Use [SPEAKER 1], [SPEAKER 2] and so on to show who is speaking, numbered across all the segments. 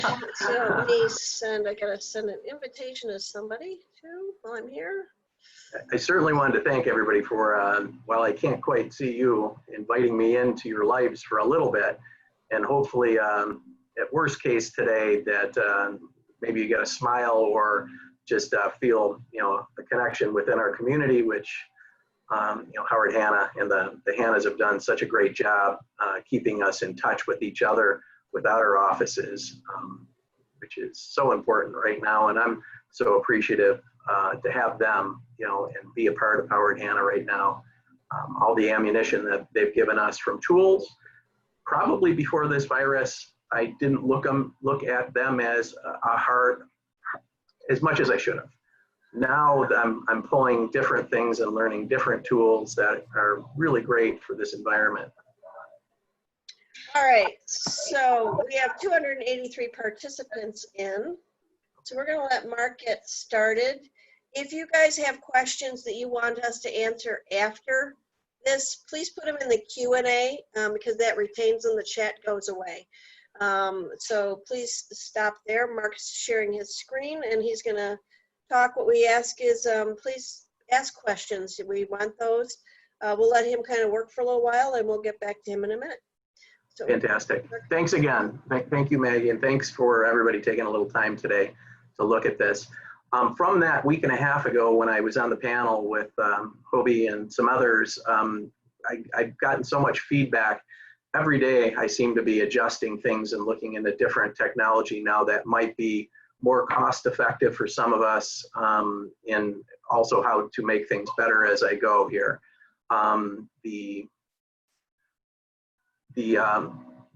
[SPEAKER 1] So let me send, I gotta send an invitation to somebody too while I'm here.
[SPEAKER 2] I certainly wanted to thank everybody for, while I can't quite see you, inviting me into your lives for a little bit. And hopefully, at worst case today, that maybe you get a smile or just feel, a connection within our community, which, Howard Hanna and the Hannas have done such a great job keeping us in touch with each other without our offices, which is so important right now. And I'm so appreciative to have them, and be a part of Howard Hanna right now. All the ammunition that they've given us from tools. Probably before this virus, I didn't look at them as as much as I should have. Now I'm pulling different things and learning different tools that are really great for this environment.
[SPEAKER 1] All right, so we have 283 participants in. So we're gonna let Mark get started. If you guys have questions that you want us to answer after this, please put them in the Q&A because that retains them, the chat goes away. So please stop there. Mark's sharing his screen and he's gonna talk. What we ask is please ask questions. We want those. We'll let him kind of work for a little while and we'll get back to him in a minute. So,
[SPEAKER 2] fantastic. Thanks again. Thank you, Maggie, and thanks for everybody taking a little time today to look at this. From that week and a half ago when I was on the panel with Hobie and some others, I've gotten so much feedback. Every day I seem to be adjusting things and looking into different technology now that might be more cost effective for some of us, and also how to make things better as I go here. The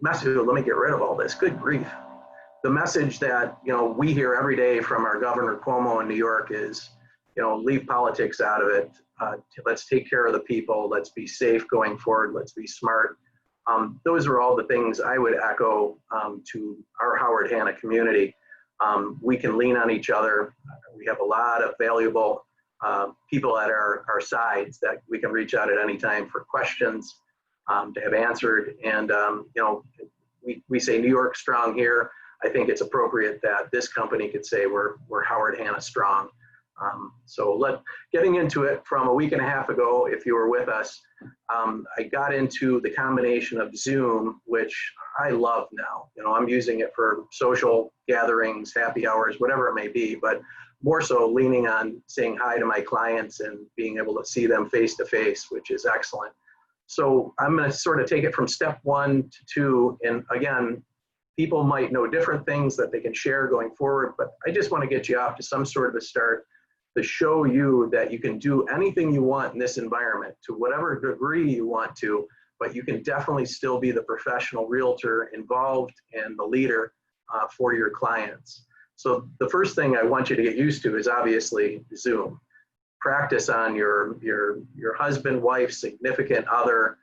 [SPEAKER 2] message, let me get rid of all this, good grief. The message that we hear every day from our Governor Cuomo in New York is, leave politics out of it. Let's take care of the people. Let's be safe going forward. Let's be smart. Those are all the things I would echo to our Howard Hanna community. We can lean on each other. We have a lot of valuable people at our sides that we can reach out at any time for questions to have answered. And we say New York strong here. I think it's appropriate that this company could say we're Howard Hanna strong. So getting into it from a week and a half ago, if you were with us, I got into the combination of Zoom, which I love now. I'm using it for social gatherings, happy hours, whatever it may be, but more so leaning on saying hi to my clients and being able to see them face to face, which is excellent. So I'm going to sort of take it from step 1 to 2. And again, people might know different things that they can share going forward, but I just want to get you off to some sort of a start to show you that you can do anything you want in this environment to whatever degree you want to, but you can definitely still be the professional realtor involved and the leader for your clients. So the first thing I want you to get used to is obviously Zoom. Practice on your husband, wife, significant other,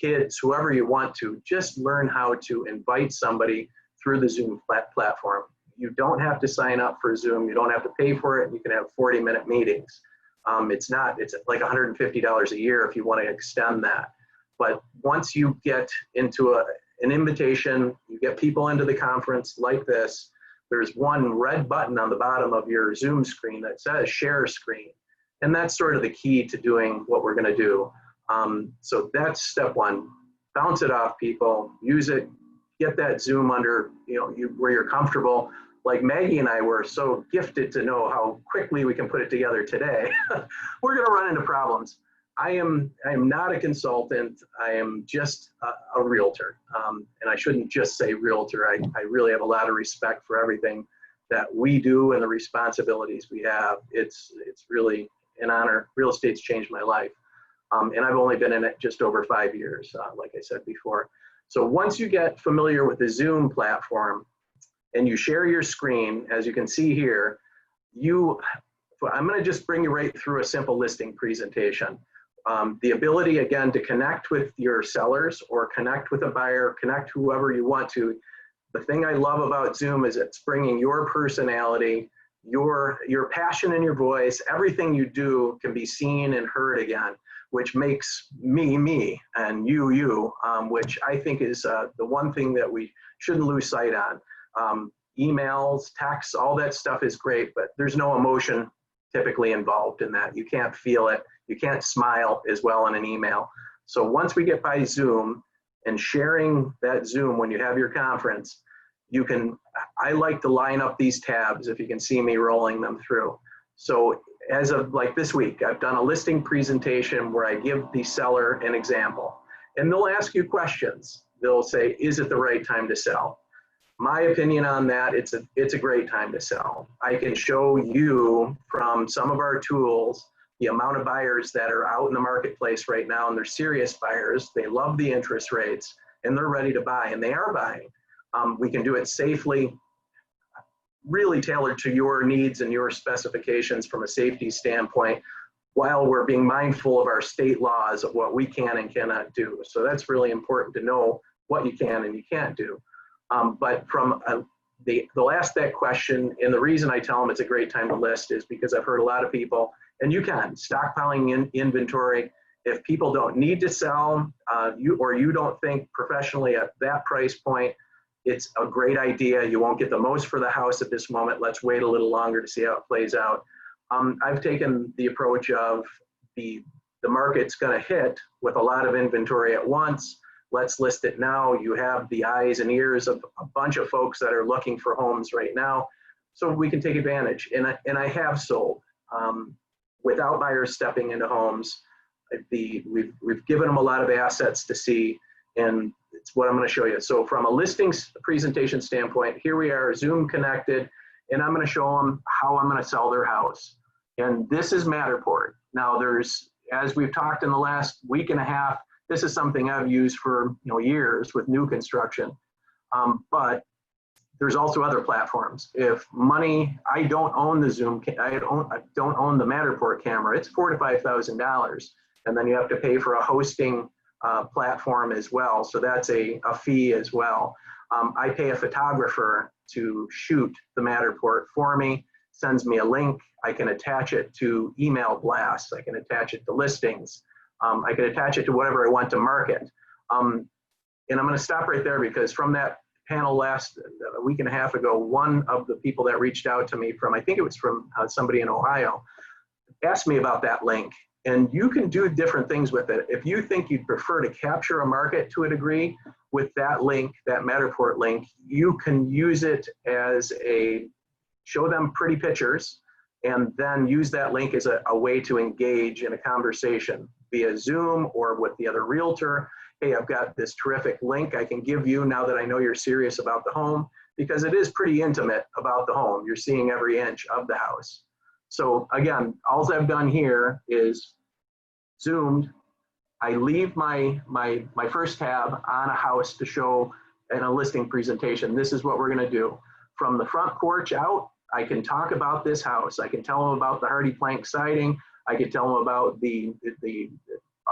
[SPEAKER 2] kids, whoever you want to. Just learn how to invite somebody through the Zoom platform. You don't have to sign up for Zoom. You don't have to pay for it. You can have 40-minute meetings. It's like $150 a year if you want to extend that. But once you get into an invitation, you get people into the conference like this, there's one red button on the bottom of your Zoom screen that says share screen. And that's sort of the key to doing what we're going to do. So that's step 1. Bounce it off people, use it, get that Zoom under, where you're comfortable. Like Maggie and I were so gifted to know how quickly we can put it together today. We're going to run into problems. I am not a consultant. I am just a realtor. And I shouldn't just say realtor. I really have a lot of respect for everything that we do and the responsibilities we have. It's really an honor. Real estate's changed my life. And I've only been in it just over 5 years, like I said before. So once you get familiar with the Zoom platform and you share your screen, as you can see here, I'm going to just bring you right through a simple listing presentation. The ability, again, to connect with your sellers or connect with a buyer, connect whoever you want to. The thing I love about Zoom is it's bringing your personality, your passion in your voice, everything you do can be seen and heard again, which makes me, and you, which I think is the one thing that we shouldn't lose sight on. emails, texts, all that stuff is great, but there's no emotion typically involved in that. You can't feel it. You can't smile as well in an email. So once we get by Zoom and sharing that Zoom when you have your conference, you can, I like to line up these tabs if you can see me rolling them through. So as of like this week, I've done a listing presentation where I give the seller an example, and they'll ask you questions. They'll say, is it the right time to sell? My opinion on that, it's a great time to sell. I can show you from some of our tools the amount of buyers that are out in the marketplace right now, and they're serious buyers. They love the interest rates and they're ready to buy, and they are buying. We can do it safely, really tailored to your needs and your specifications from a safety standpoint, while we're being mindful of our state laws of what we can and cannot do. So that's really important to know what you can and you can't do. But from they'll ask that question, and the reason I tell them it's a great time to list is because I've heard a lot of people, and you can, stockpiling in inventory. If people don't need to sell, you don't think professionally at that price point, it's a great idea. You won't get the most for the house at this moment. Let's wait a little longer to see how it plays out. I've taken the approach of the market's going to hit with a lot of inventory at once. Let's list it now. You have the eyes and ears of a bunch of folks that are looking for homes right now, so we can take advantage. And I have sold without buyers stepping into homes. We've given them a lot of assets to see, and it's what I'm going to show you. So from a listings presentation standpoint, here we are, Zoom connected, and I'm going to show them how I'm going to sell their house. And this is Matterport. Now there's, as we've talked in the last week and a half, this is something I've used for years with new construction, but there's also other platforms. If money, I don't own the Zoom, I don't own the Matterport camera. It's $4,000 to $5,000, and then you have to pay for a hosting platform as well. So that's a fee as well. I pay a photographer to shoot the Matterport for me, sends me a link. I can attach it to email blasts. I can attach it to listings. I can attach it to whatever I want to market. And I'm going to stop right there, because from that panel a week and a half ago, one of the people that reached out to me from, I think it was from somebody in Ohio, asked me about that link. And you can do different things with it. If you think you'd prefer to capture a market to a degree with that link, that Matterport link, you can use it as show them pretty pictures, and then use that link as a way to engage in a conversation via Zoom or with the other realtor. Hey, I've got this terrific link I can give you now that I know you're serious about the home, because it is pretty intimate about the home. You're seeing every inch of the house. So again, all I've done here is zoomed. I leave my first tab on a house to show in a listing presentation. This is what we're going to do. From the front porch out, I can talk about this house. I can tell them about the hardy plank siding. I can tell them about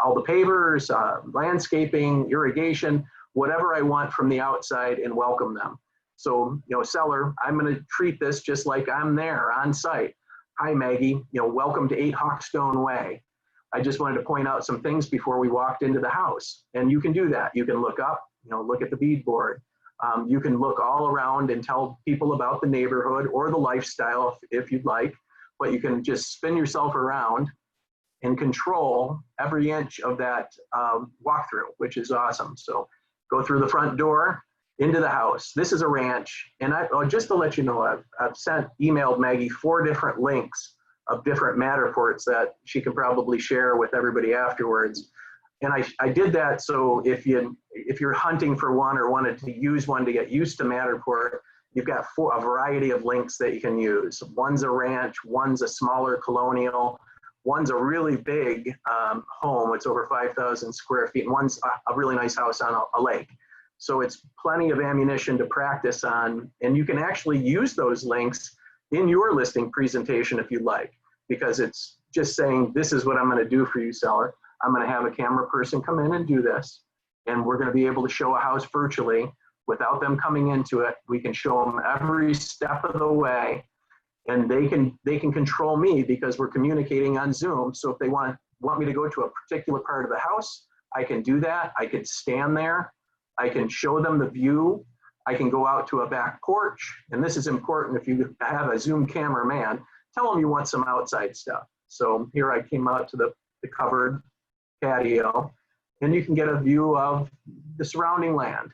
[SPEAKER 2] all the pavers, landscaping, irrigation, whatever I want from the outside, and welcome them. So, seller, I'm going to treat this just like I'm there on site. Hi, Maggie. Welcome to 8 Hawkstone Way. I just wanted to point out some things before we walked into the house. And you can do that. You can look up, look at the beadboard. You can look all around and tell people about the neighborhood or the lifestyle if you'd like, but you can just spin yourself around and control every inch of that walkthrough, which is awesome. So go through the front door into the house. This is a ranch. And just to let you know, I've emailed Maggie 4 different links of different Matterports that she can probably share with everybody afterwards. And I did that so if you're hunting for one or wanted to use one to get used to Matterport, you've got a variety of links that you can use. One's a ranch, one's a smaller colonial, one's a really big home. It's over 5,000 square feet. And one's a really nice house on a lake. So it's plenty of ammunition to practice on. And you can actually use those links in your listing presentation if you like, because it's just saying, this is what I'm going to do for you, seller. I'm going to have a camera person come in and do this, and we're going to be able to show a house virtually without them coming into it. We can show them every step of the way, and they can control me because we're communicating on Zoom. So if they want me to go to a particular part of the house, I can do that. I could stand there. I can show them the view. I can go out to a back porch, and this is important if you have a Zoom cameraman, tell them you want some outside stuff. So here I came out to the covered patio, and you can get a view of the surrounding land.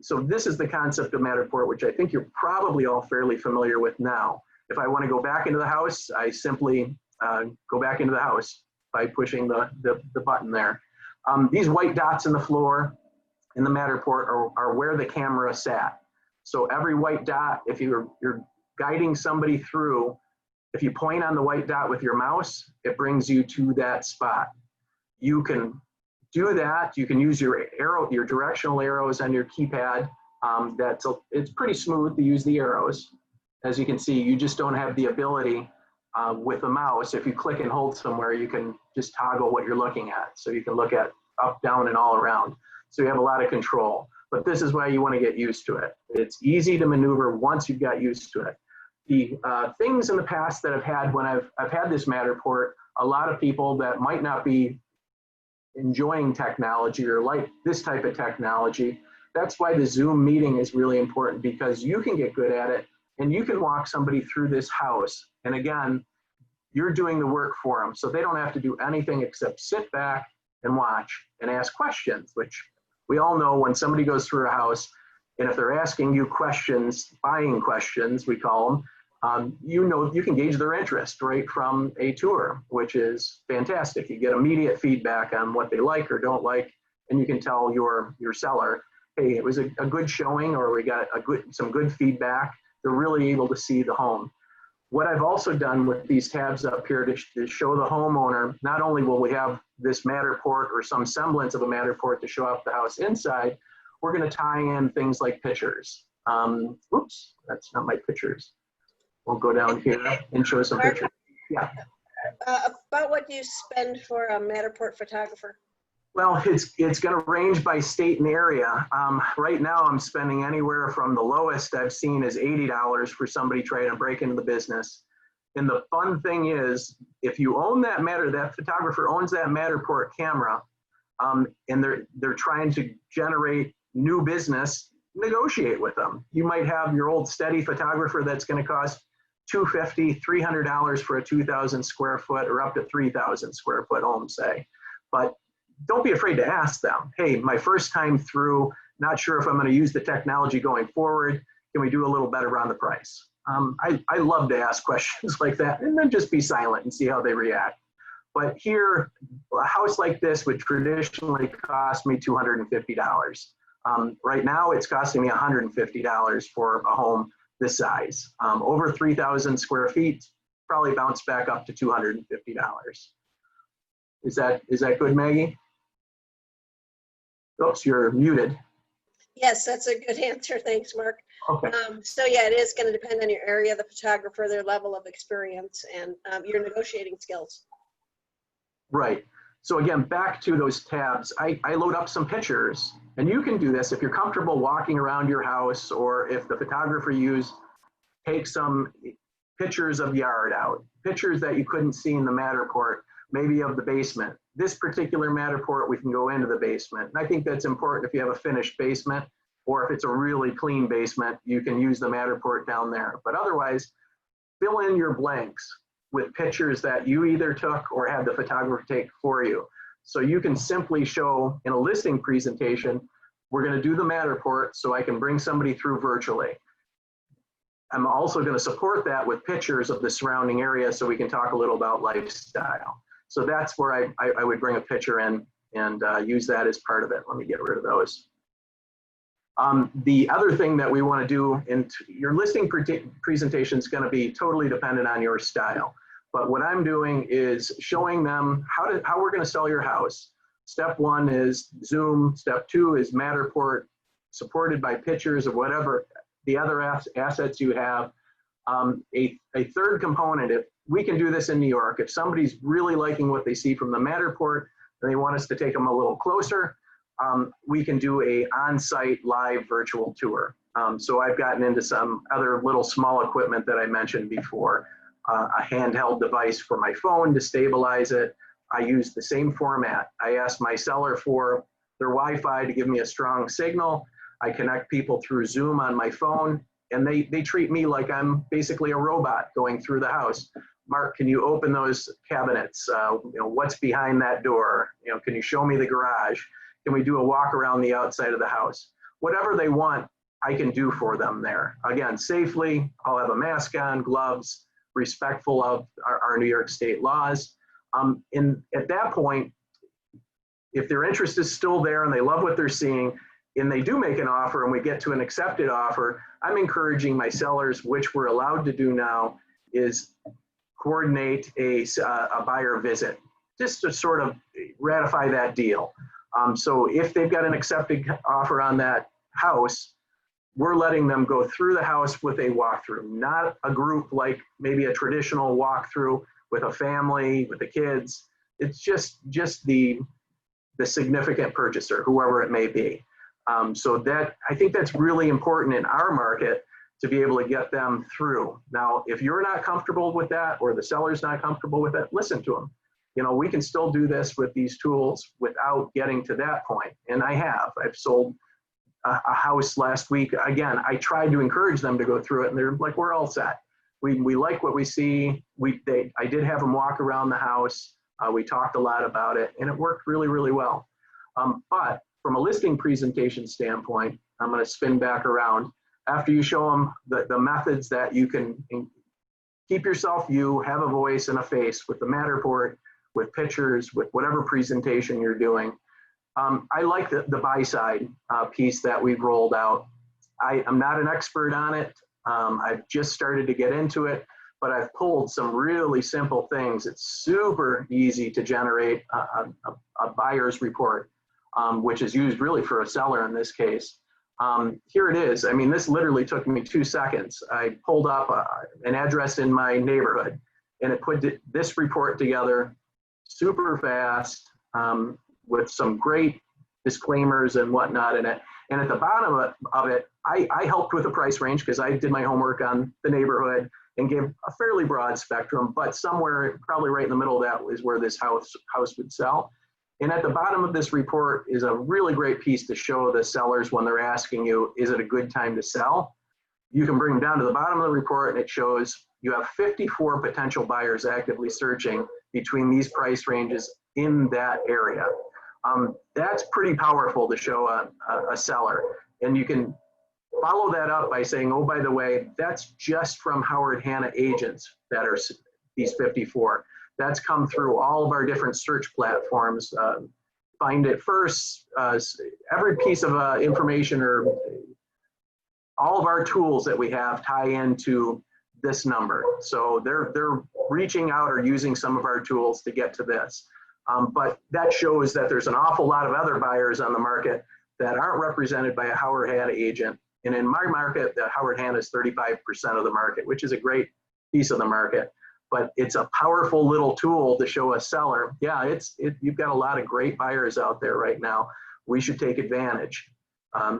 [SPEAKER 2] So this is the concept of Matterport, which I think you're probably all fairly familiar with now. If I want to go back into the house, I simply go back into the house by pushing the button there. These white dots in the floor in the Matterport are where the camera sat. So every white dot, if you're guiding somebody through, if you point on the white dot with your mouse, it brings you to that spot. You can do that. You can use your directional arrows on your keypad. It's pretty smooth to use the arrows. As you can see, you just don't have the ability with the mouse. If you click and hold somewhere, you can just toggle what you're looking at. So you can look at up, down, and all around. So you have a lot of control. But this is why you want to get used to it. It's easy to maneuver once you've got used to it. The things in the past that I've had when I've had this Matterport, a lot of people that might not be enjoying technology or like this type of technology, that's why the Zoom meeting is really important, because you can get good at it and you can walk somebody through this house. And again, you're doing the work for them. So they don't have to do anything except sit back and watch and ask questions, which we all know when somebody goes through a house, and if they're asking you questions, buying questions, we call them, you know, you can gauge their interest right from a tour, which is fantastic. You get immediate feedback on what they like or don't like, and you can tell your seller, hey, it was a good showing, or we got some good feedback. They're really able to see the home. What I've also done with these tabs up here to show the homeowner, not only will we have this Matterport or some semblance of a Matterport to show off the house inside, we're going to tie in things like pictures. Oops, that's not my pictures. We'll go down here and show some pictures. Yeah.
[SPEAKER 1] About what do you spend for a Matterport photographer?
[SPEAKER 2] Well, it's going to range by state and area. Right now, I'm spending anywhere from the lowest I've seen is $80 for somebody trying to break into the business. And the fun thing is, if you own that photographer owns that Matterport camera, and they're trying to generate new business, negotiate with them. You might have your old steady photographer that's going to cost $250, $300 for a 2,000 square foot or up to 3,000 square foot home, say. But don't be afraid to ask them, hey, my first time through, not sure if I'm going to use the technology going forward. Can we do a little better on the price? I love to ask questions like that, and then just be silent and see how they react. But here, a house like this would traditionally cost me $250. Right now, it's costing me $150 for a home this size. Over 3,000 square feet, probably bounce back up to $250. Is that good, Maggie? Oops, you're muted.
[SPEAKER 1] Yes, that's a good answer. Thanks, Mark.
[SPEAKER 2] Okay.
[SPEAKER 1] So yeah, it is going to depend on your area, the photographer, their level of experience, and your negotiating skills.
[SPEAKER 2] Right. So again, back to those tabs, I load up some pictures, and you can do this if you're comfortable walking around your house, or if the photographer take some pictures of yard out, pictures that you couldn't see in the Matterport, maybe of the basement. This particular Matterport, we can go into the basement. And I think that's important if you have a finished basement, or if it's a really clean basement, you can use the Matterport down there. But otherwise, fill in your blanks with pictures that you either took or had the photographer take for you. So you can simply show in a listing presentation, we're going to do the Matterport so I can bring somebody through virtually. I'm also going to support that with pictures of the surrounding area so we can talk a little about lifestyle. So that's where I would bring a picture in and use that as part of it. Let me get rid of those. The other thing that we want to do in your listing presentation is going to be totally dependent on your style. But what I'm doing is showing them how we're going to sell your house. Step 1 is Zoom. Step 2 is Matterport, supported by pictures of whatever the other assets you have. A third component, if we can do this in New York, if somebody's really liking what they see from the Matterport and they want us to take them a little closer, we can do a on-site live virtual tour. So I've gotten into some other little small equipment that I mentioned before, a handheld device for my phone to stabilize it. I use the same format. I asked my seller for their Wi-Fi to give me a strong signal. I connect people through Zoom on my phone, and they treat me like I'm basically a robot going through the house. Mark, can you open those cabinets? What's behind that door? Can you show me the garage? Can we do a walk around the outside of the house? Whatever they want, I can do for them there. Again, safely, I'll have a mask on, gloves, respectful of our New York State laws. And at that point, if their interest is still there and they love what they're seeing, and they do make an offer and we get to an accepted offer, I'm encouraging my sellers, which we're allowed to do now, is coordinate a buyer visit, just to sort of ratify that deal. So if they've got an accepted offer on that house, we're letting them go through the house with a walkthrough, not a group like maybe a traditional walkthrough with a family, with the kids. It's just the significant purchaser, whoever it may be. So that, I think that's really important in our market to be able to get them through. Now, if you're not comfortable with that, or the seller's not comfortable with it, listen to them. We can still do this with these tools without getting to that point. And I've sold a house last week. Again, I tried to encourage them to go through it, and they're like, we're all set. We like what we see. I did have them walk around the house. We talked a lot about it, and it worked really, really well. But from a listing presentation standpoint, I'm going to spin back around. After you show them the methods that you can keep yourself, have a voice and a face with the Matterport, with pictures, with whatever presentation you're doing. I like the buy side piece that we've rolled out. I'm not an expert on it. I've just started to get into it, but I've pulled some really simple things. It's super easy to generate a buyer's report, which is used really for a seller in this case. Here it is. I mean, this literally took me 2 seconds. I pulled up an address in my neighborhood, and it put this report together super fast, with some great disclaimers and whatnot in it. And at the bottom of it, I helped with the price range because I did my homework on the neighborhood and gave a fairly broad spectrum, but somewhere probably right in the middle of that is where this house would sell. And at the bottom of this report is a really great piece to show the sellers when they're asking you, is it a good time to sell? You can bring them down to the bottom of the report, and it shows you have 54 potential buyers actively searching between these price ranges in that area. That's pretty powerful to show a seller. And you can follow that up by saying, oh, by the way, that's just from Howard Hanna agents that are these 54. That's come through all of our different search platforms. Find It First, every piece of information, or all of our tools that we have tie into this number. So they're reaching out or using some of our tools to get to this. But that shows that there's an awful lot of other buyers on the market that aren't represented by a Howard Hanna agent. And in my market, the Howard Hanna is 35% of the market, which is a great piece of the market. But it's a powerful little tool to show a seller, yeah, you've got a lot of great buyers out there right now. We should take advantage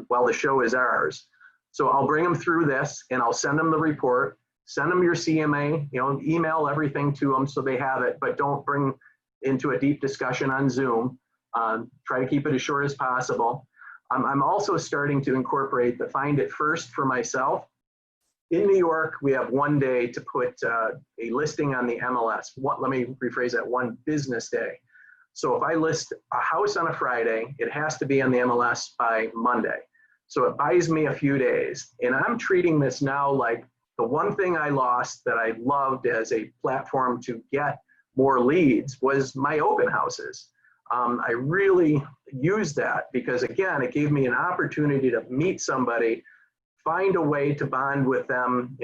[SPEAKER 2] while the show is ours. So I'll bring them through this, and I'll send them the report, send them your CMA, email everything to them so they have it, but don't bring into a deep discussion on Zoom. Try to keep it as short as possible. I'm also starting to incorporate the Find It First for myself. In New York, we have 1 day to put a listing on the MLS. Let me rephrase that, 1 business day. So if I list a house on a Friday, it has to be on the MLS by Monday. So it buys me a few days. And I'm treating this now like the one thing I lost that I loved as a platform to get more leads was my open houses. I really used that because, again, it gave me an opportunity to meet somebody, find a way to bond with them.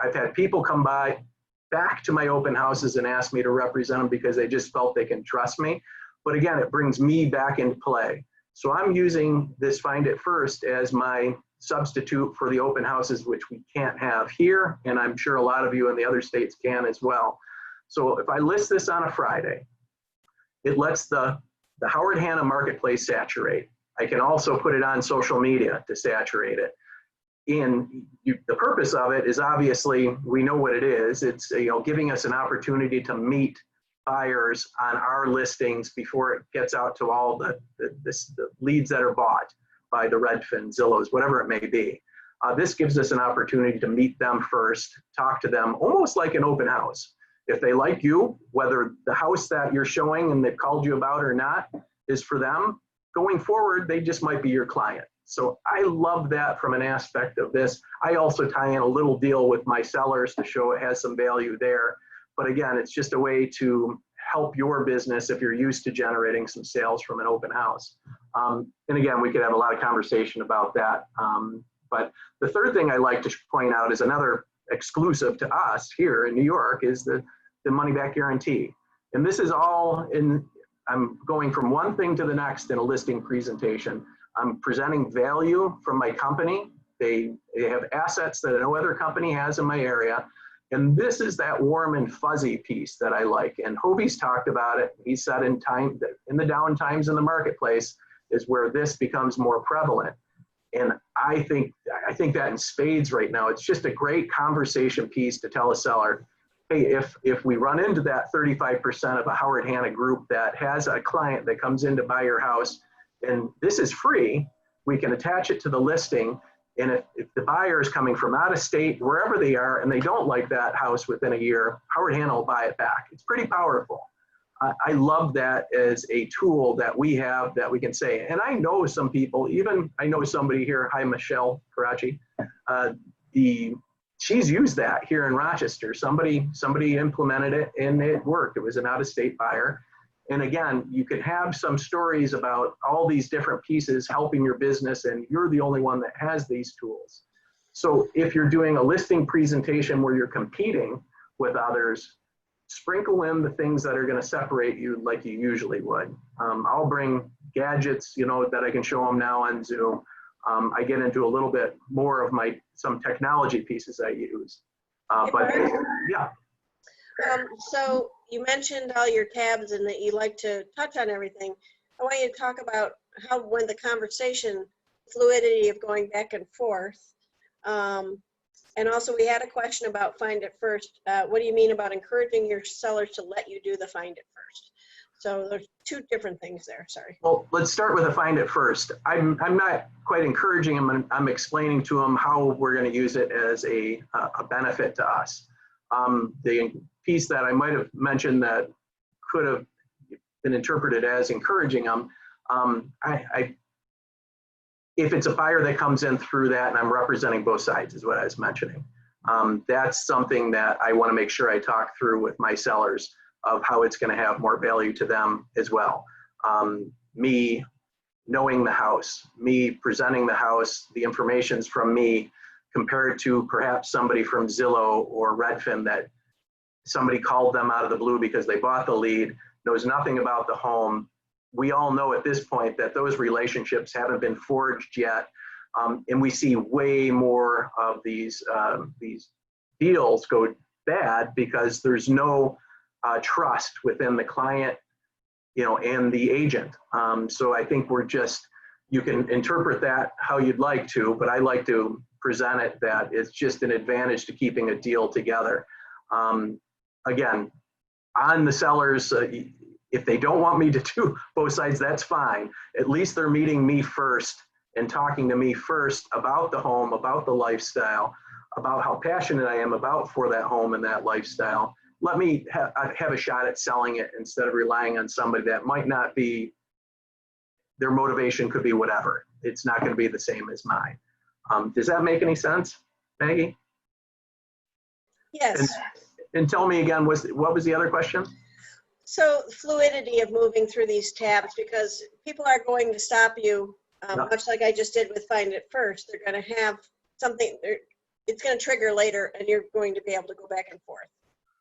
[SPEAKER 2] I've had people come back to my open houses and ask me to represent them because they just felt they can trust me. But again, it brings me back into play. So I'm using this Find It First as my substitute for the open houses, which we can't have here. And I'm sure a lot of you in the other states can as well. So if I list this on a Friday, it lets the Howard Hanna marketplace saturate. I can also put it on social media to saturate it. And the purpose of it is, obviously, we know what it is. It's giving us an opportunity to meet buyers on our listings before it gets out to all the leads that are bought. by the Redfin, Zillows, whatever it may be. This gives us an opportunity to meet them first, talk to them almost like an open house. If they like you, whether the house that you're showing and they've called you about or not is for them, going forward, they just might be your client. So I love that from an aspect of this. I also tie in a little deal with my sellers to show it has some value there. But again, it's just a way to help your business if you're used to generating some sales from an open house. And again, we could have a lot of conversation about that. But the third thing I like to point out is another exclusive to us here in New York is the money back guarantee. And this is all in, I'm going from one thing to the next in a listing presentation. I'm presenting value from my company. They have assets that no other company has in my area. And this is that warm and fuzzy piece that I like. And Hobie's talked about it. He said in the down times in the marketplace is where this becomes more prevalent. And I think that in spades right now, it's just a great conversation piece to tell a seller, hey, if we run into that 35% of a Howard Hanna group that has a client that comes in to buy your house, and this is free, we can attach it to the listing. And if the buyer is coming from out of state, wherever they are, and they don't like that house within a year, Howard Hanna will buy it back. It's pretty powerful. I love that as a tool that we have that we can say, and I know some people, even I know somebody here, hi Michelle Karachi, she's used that here in Rochester. Somebody implemented it and it worked. It was an out-of-state buyer. And again, you could have some stories about all these different pieces helping your business, and you're the only one that has these tools. So if you're doing a listing presentation where you're competing with others, sprinkle in the things that are going to separate you like you usually would. I'll bring gadgets, that I can show them now on Zoom. I get into a little bit more of some technology pieces I use. But yeah.
[SPEAKER 1] So you mentioned all your tabs and that you like to touch on everything. I want you to talk about how, when the conversation, fluidity of going back and forth. And also we had a question about find it first. What do you mean about encouraging your sellers to let you do the find it first? So there's two different things there, sorry.
[SPEAKER 2] Well, let's start with a find it first. I'm not quite encouraging them. I'm explaining to them how we're going to use it as a benefit to us. The piece that I might have mentioned that could have been interpreted as encouraging them, if it's a buyer that comes in through that, and I'm representing both sides is what I was mentioning. That's something that I want to make sure I talk through with my sellers of how it's going to have more value to them as well. Me knowing the house, me presenting the house, the information's from me compared to perhaps somebody from Zillow or Redfin that somebody called them out of the blue because they bought the lead, knows nothing about the home. We all know at this point that those relationships haven't been forged yet. And we see way more of these deals go bad because there's no trust within the client, and the agent. So I think you can interpret that how you'd like to, but I like to present it that it's just an advantage to keeping a deal together. Again, on the sellers, if they don't want me to do both sides, that's fine. At least they're meeting me first and talking to me first about the home, about the lifestyle, about how passionate I am for that home and that lifestyle. Let me have a shot at selling it instead of relying on somebody that might not be, their motivation could be whatever. It's not going to be the same as mine. Does that make any sense, Maggie?
[SPEAKER 1] Yes.
[SPEAKER 2] And tell me again, what was the other question?
[SPEAKER 1] So fluidity of moving through these tabs, because people are going to stop you, much like I just did with Find It First. They're going to have something, it's going to trigger later, and you're going to be able to go back and forth.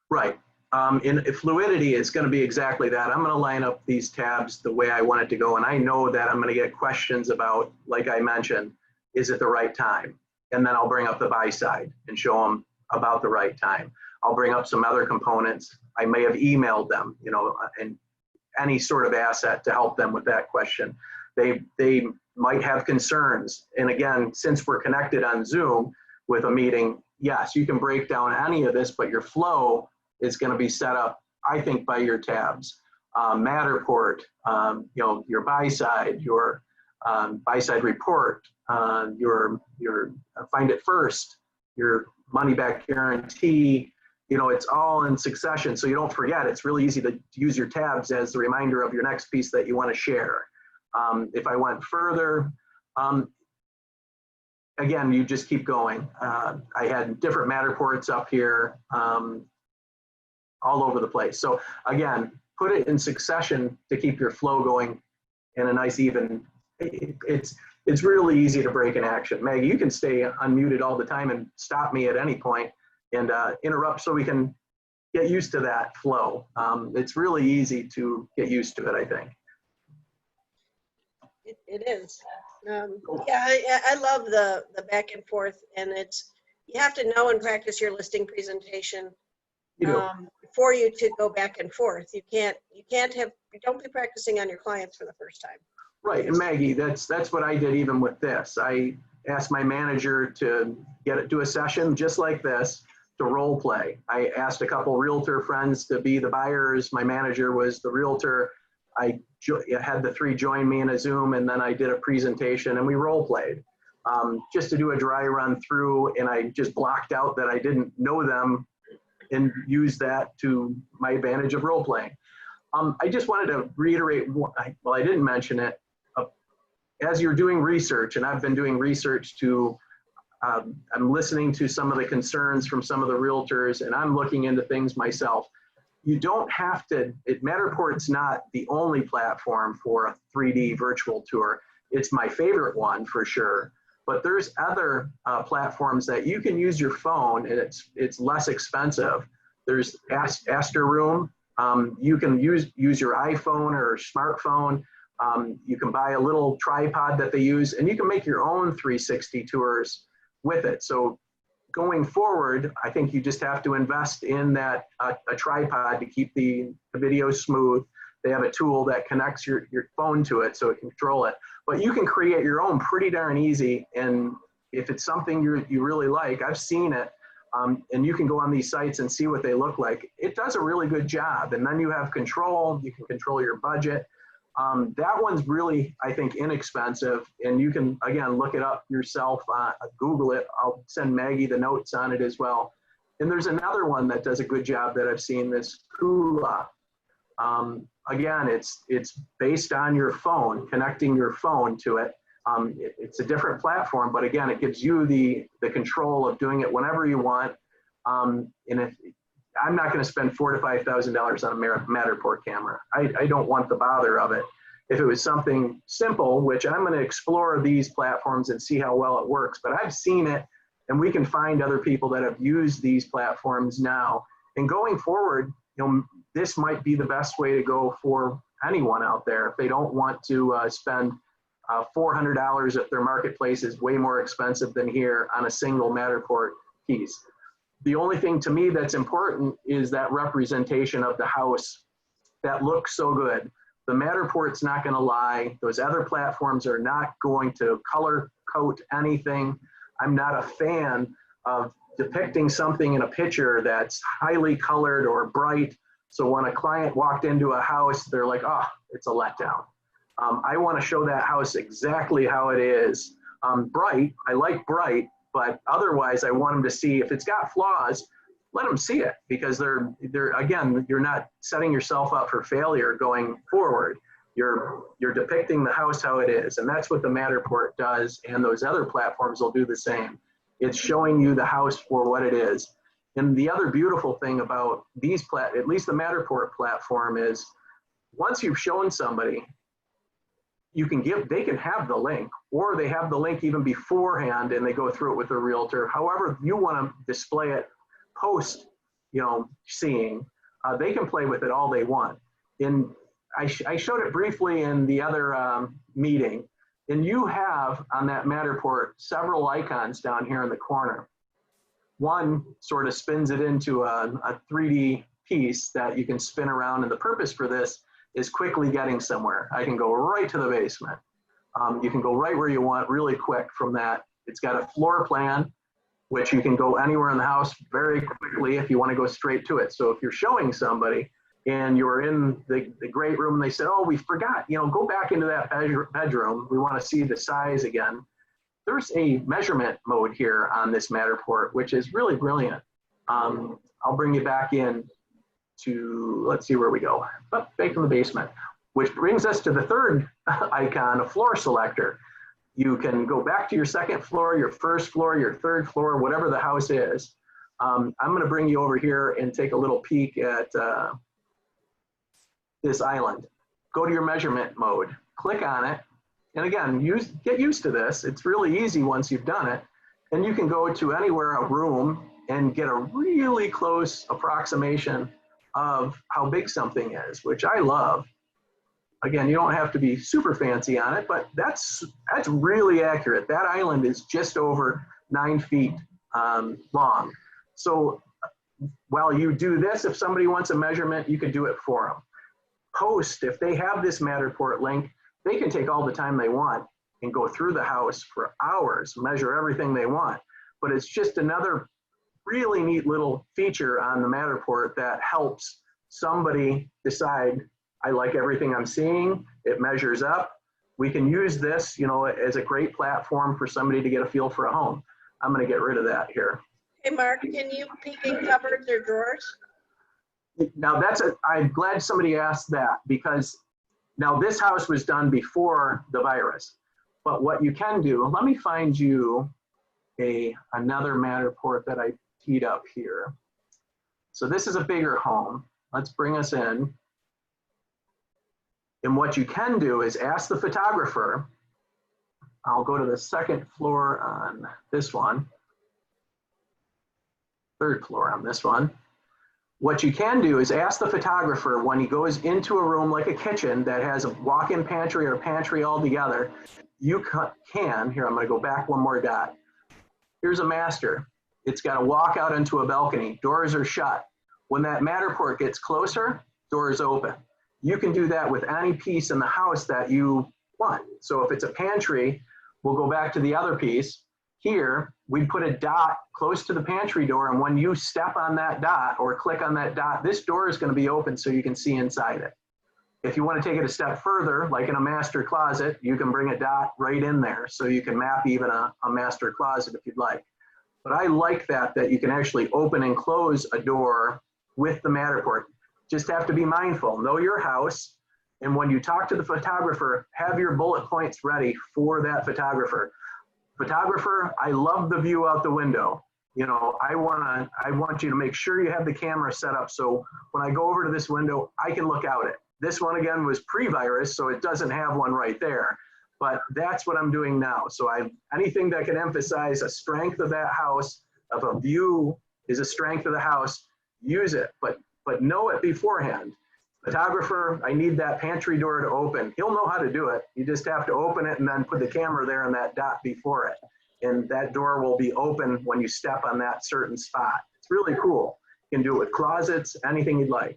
[SPEAKER 2] Right. In fluidity, it's going to be exactly that. I'm going to line up these tabs the way I want it to go, and I know that I'm going to get questions about, like I mentioned, is it the right time? And then I'll bring up the buy side and show them about the right time. I'll bring up some other components. I may have emailed them, and any sort of asset to help them with that question. They might have concerns. And again, since we're connected on Zoom with a meeting, yes, you can break down any of this, but your flow is going to be set up, I think, by your tabs. Matterport, your buy side, your buy-side report, your find it first, your money back guarantee. You know, it's all in succession, so you don't forget. It's really easy to use your tabs as the reminder of your next piece that you want to share. If I went further, again, you just keep going. I had different Matterports up here, all over the place. So again, put it in succession to keep your flow going in a nice even. It's really easy to break an action. Maggie, you can stay unmuted all the time and stop me at any point and interrupt so we can get used to that flow. It's really easy to get used to it, I think.
[SPEAKER 1] It is. Yeah, I love the back and forth, and you have to know and practice your listing presentation for you to go back and forth. You don't be practicing on your clients for the first time.
[SPEAKER 2] Right, and Maggie, that's what I did even with this. I asked my manager to do a session just like this to role play. I asked a couple realtor friends to be the buyers. My manager was the realtor. I had the three join me in a Zoom, and then I did a presentation and we role played just to do a dry run through, and I just blocked out that I didn't know them and used that to my advantage of role playing. I just wanted to reiterate, well, I didn't mention it, as you're doing research, and I've been doing research to, I'm listening to some of the concerns from some of the realtors, and I'm looking into things myself. You don't have to, Matterport's not the only platform for a 3D virtual tour. It's my favorite one for sure, but there's other platforms that you can use your phone, and it's less expensive. There's Aster Room. You can use your iPhone or smartphone. You can buy a little tripod that they use, and you can make your own 360 tours with it. So going forward, I think you just have to invest in that a tripod to keep the video smooth. They have a tool that connects your phone to it so it can control it. But you can create your own pretty darn easy, and if it's something you really like, I've seen it, and you can go on these sites and see what they look like. It does a really good job, and then you have control. You can control your budget. That one's really, I think, inexpensive, and you can, again, look it up yourself, Google it. I'll send Maggie the notes on it as well. And there's another one that does a good job that I've seen, this Kula. Again, it's based on your phone, connecting your phone to it. It's a different platform, but again, it gives you the control of doing it whenever you want. And if I'm not going to spend $4,000 to $5,000 on a Matterport camera. I don't want the bother of it. If it was something simple, which I'm going to explore these platforms and see how well it works, but I've seen it, and we can find other people that have used these platforms now. And going forward, this might be the best way to go for anyone out there if they don't want to spend $400 if their marketplace is way more expensive than here on a single Matterport piece. The only thing to me that's important is that representation of the house that looks so good. The Matterport's not going to lie. Those other platforms are not going to color code anything. I'm not a fan of depicting something in a picture that's highly colored or bright. So when a client walked into a house, they're like, oh, it's a letdown. I want to show that house exactly how it is. Bright, I like bright, but otherwise I want them to see if it's got flaws, let them see it, because they're again, you're not setting yourself up for failure going forward. You're depicting the house how it is, and that's what the Matterport does, and those other platforms will do the same. It's showing you the house for what it is. And the other beautiful thing about these at least the Matterport platform is, once you've shown somebody, they can have the link, or they have the link even beforehand and they go through it with a realtor. However you want to display it post, seeing, they can play with it all they want. And I showed it briefly in the other meeting, and you have on that Matterport several icons down here in the corner. One sort of spins it into a 3D piece that you can spin around, and the purpose for this is quickly getting somewhere. I can go right to the basement. You can go right where you want really quick from that. It's got a floor plan, which you can go anywhere in the house very quickly if you want to go straight to it. So if you're showing somebody, and you're in the great room, and they said, oh, we forgot, go back into that bedroom. We want to see the size again. There's a measurement mode here on this Matterport, which is really brilliant. I'll bring you back in to, let's see where we go. Back in the basement, which brings us to the third icon, a floor selector. You can go back to your second floor, your first floor, your third floor, whatever the house is. I'm going to bring you over here and take a little peek at this island. Go to your measurement mode, click on it, and again, get used to this. It's really easy once you've done it. And you can go to anywhere, a room, and get a really close approximation of how big something is, which I love. Again, you don't have to be super fancy on it, but that's really accurate. That island is just over 9 feet long. So while you do this, if somebody wants a measurement, you can do it for them. Post, if they have this Matterport link, they can take all the time they want and go through the house for hours, measure everything they want. But it's just another really neat little feature on the Matterport that helps somebody decide, I like everything I'm seeing, it measures up. We can use this, as a great platform for somebody to get a feel for a home. I'm going to get rid of that here.
[SPEAKER 1] Hey, Mark, can you peek in cupboards or drawers?
[SPEAKER 2] Now I'm glad somebody asked that, because now this house was done before the virus. But what you can do, let me find you another Matterport that I teed up here. So this is a bigger home. Let's bring us in. And what you can do is ask the photographer. I'll go to the second floor on this one. Third floor on this one. What you can do is ask the photographer when he goes into a room like a kitchen that has a walk-in pantry or pantry all together, you can, here I'm going to go back one more dot. Here's a master. It's got a walk out into a balcony. Doors are shut. When that Matterport gets closer, doors open. You can do that with any piece in the house that you want. So if it's a pantry, we'll go back to the other piece. Here, we put a dot close to the pantry door, and when you step on that dot or click on that dot, this door is going to be open so you can see inside it. If you want to take it a step further, like in a master closet, you can bring a dot right in there so you can map even a master closet if you'd like. But I like that you can actually open and close a door with the Matterport. Just have to be mindful, know your house, and when you talk to the photographer, have your bullet points ready for that photographer. Photographer, I love the view out the window. I want you to make sure you have the camera set up so when I go over to this window, I can look out it. This one again was pre-virus, so it doesn't have one right there. But that's what I'm doing now. So anything that can emphasize a strength of that house, of a view is a strength of the house, use it, but know it beforehand. Photographer, I need that pantry door to open. He'll know how to do it. You just have to open it and then put the camera there and that dot before it. And that door will be open when you step on that certain spot. It's really cool. You can do it with closets, anything you'd like.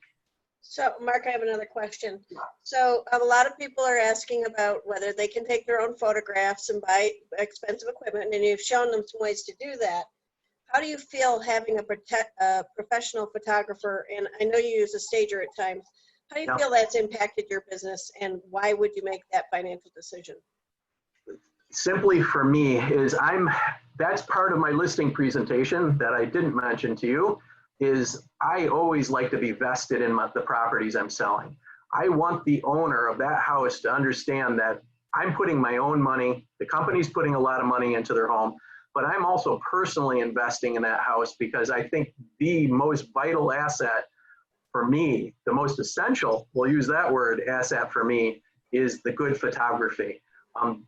[SPEAKER 1] So, Mark, I have another question. So, a lot of people are asking about whether they can take their own photographs and buy expensive equipment, and you've shown them some ways to do that. How do you feel having a professional photographer, and I know you use a stager at times, how do you feel that's impacted your business, and why would you make that financial decision?
[SPEAKER 2] Simply for me is that's part of my listing presentation that I didn't mention to you, is I always like to be vested in the properties I'm selling. I want the owner of that house to understand that I'm putting my own money, the company's putting a lot of money into their home, but I'm also personally investing in that house because I think the most vital asset for me, the most essential, we'll use that word, asset for me, is the good photography.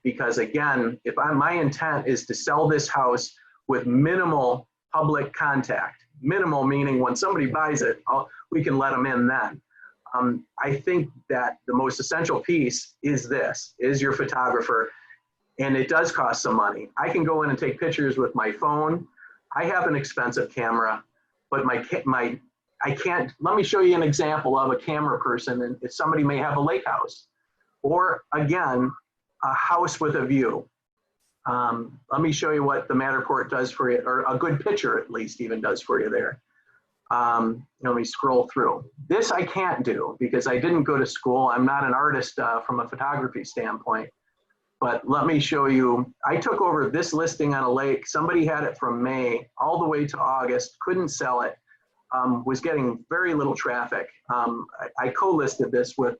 [SPEAKER 2] Because again, my intent is to sell this house with minimal public contact. Minimal meaning when somebody buys it, we can let them in then. I think that the most essential piece is your photographer, and it does cost some money. I can go in and take pictures with my phone. I have an expensive camera, but I can't, let me show you an example of a camera person, and if somebody may have a lake house, or again, a house with a view. Let me show you what the Matterport does for you, or a good picture at least even does for you there. Let me scroll through. This I can't do because I didn't go to school. I'm not an artist from a photography standpoint. But let me show you. I took over this listing on a lake. Somebody had it from May all the way to August, couldn't sell it, was getting very little traffic. I co-listed this with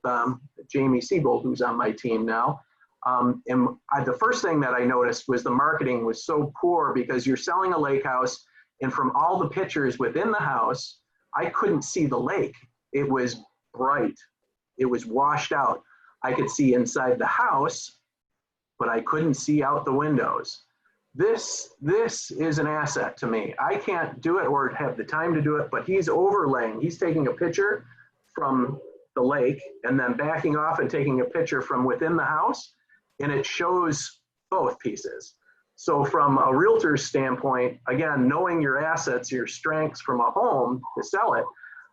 [SPEAKER 2] Jamie Siebold, who's on my team now. The first thing that I noticed was the marketing was so poor because you're selling a lake house, and from all the pictures within the house, I couldn't see the lake. It was bright. It was washed out. I could see inside the house, but I couldn't see out the windows. This is an asset to me. I can't do it or have the time to do it, but he's overlaying. He's taking a picture from the lake and then backing off and taking a picture from within the house, and it shows both pieces. So from a realtor's standpoint, again, knowing your assets, your strengths from a home to sell it,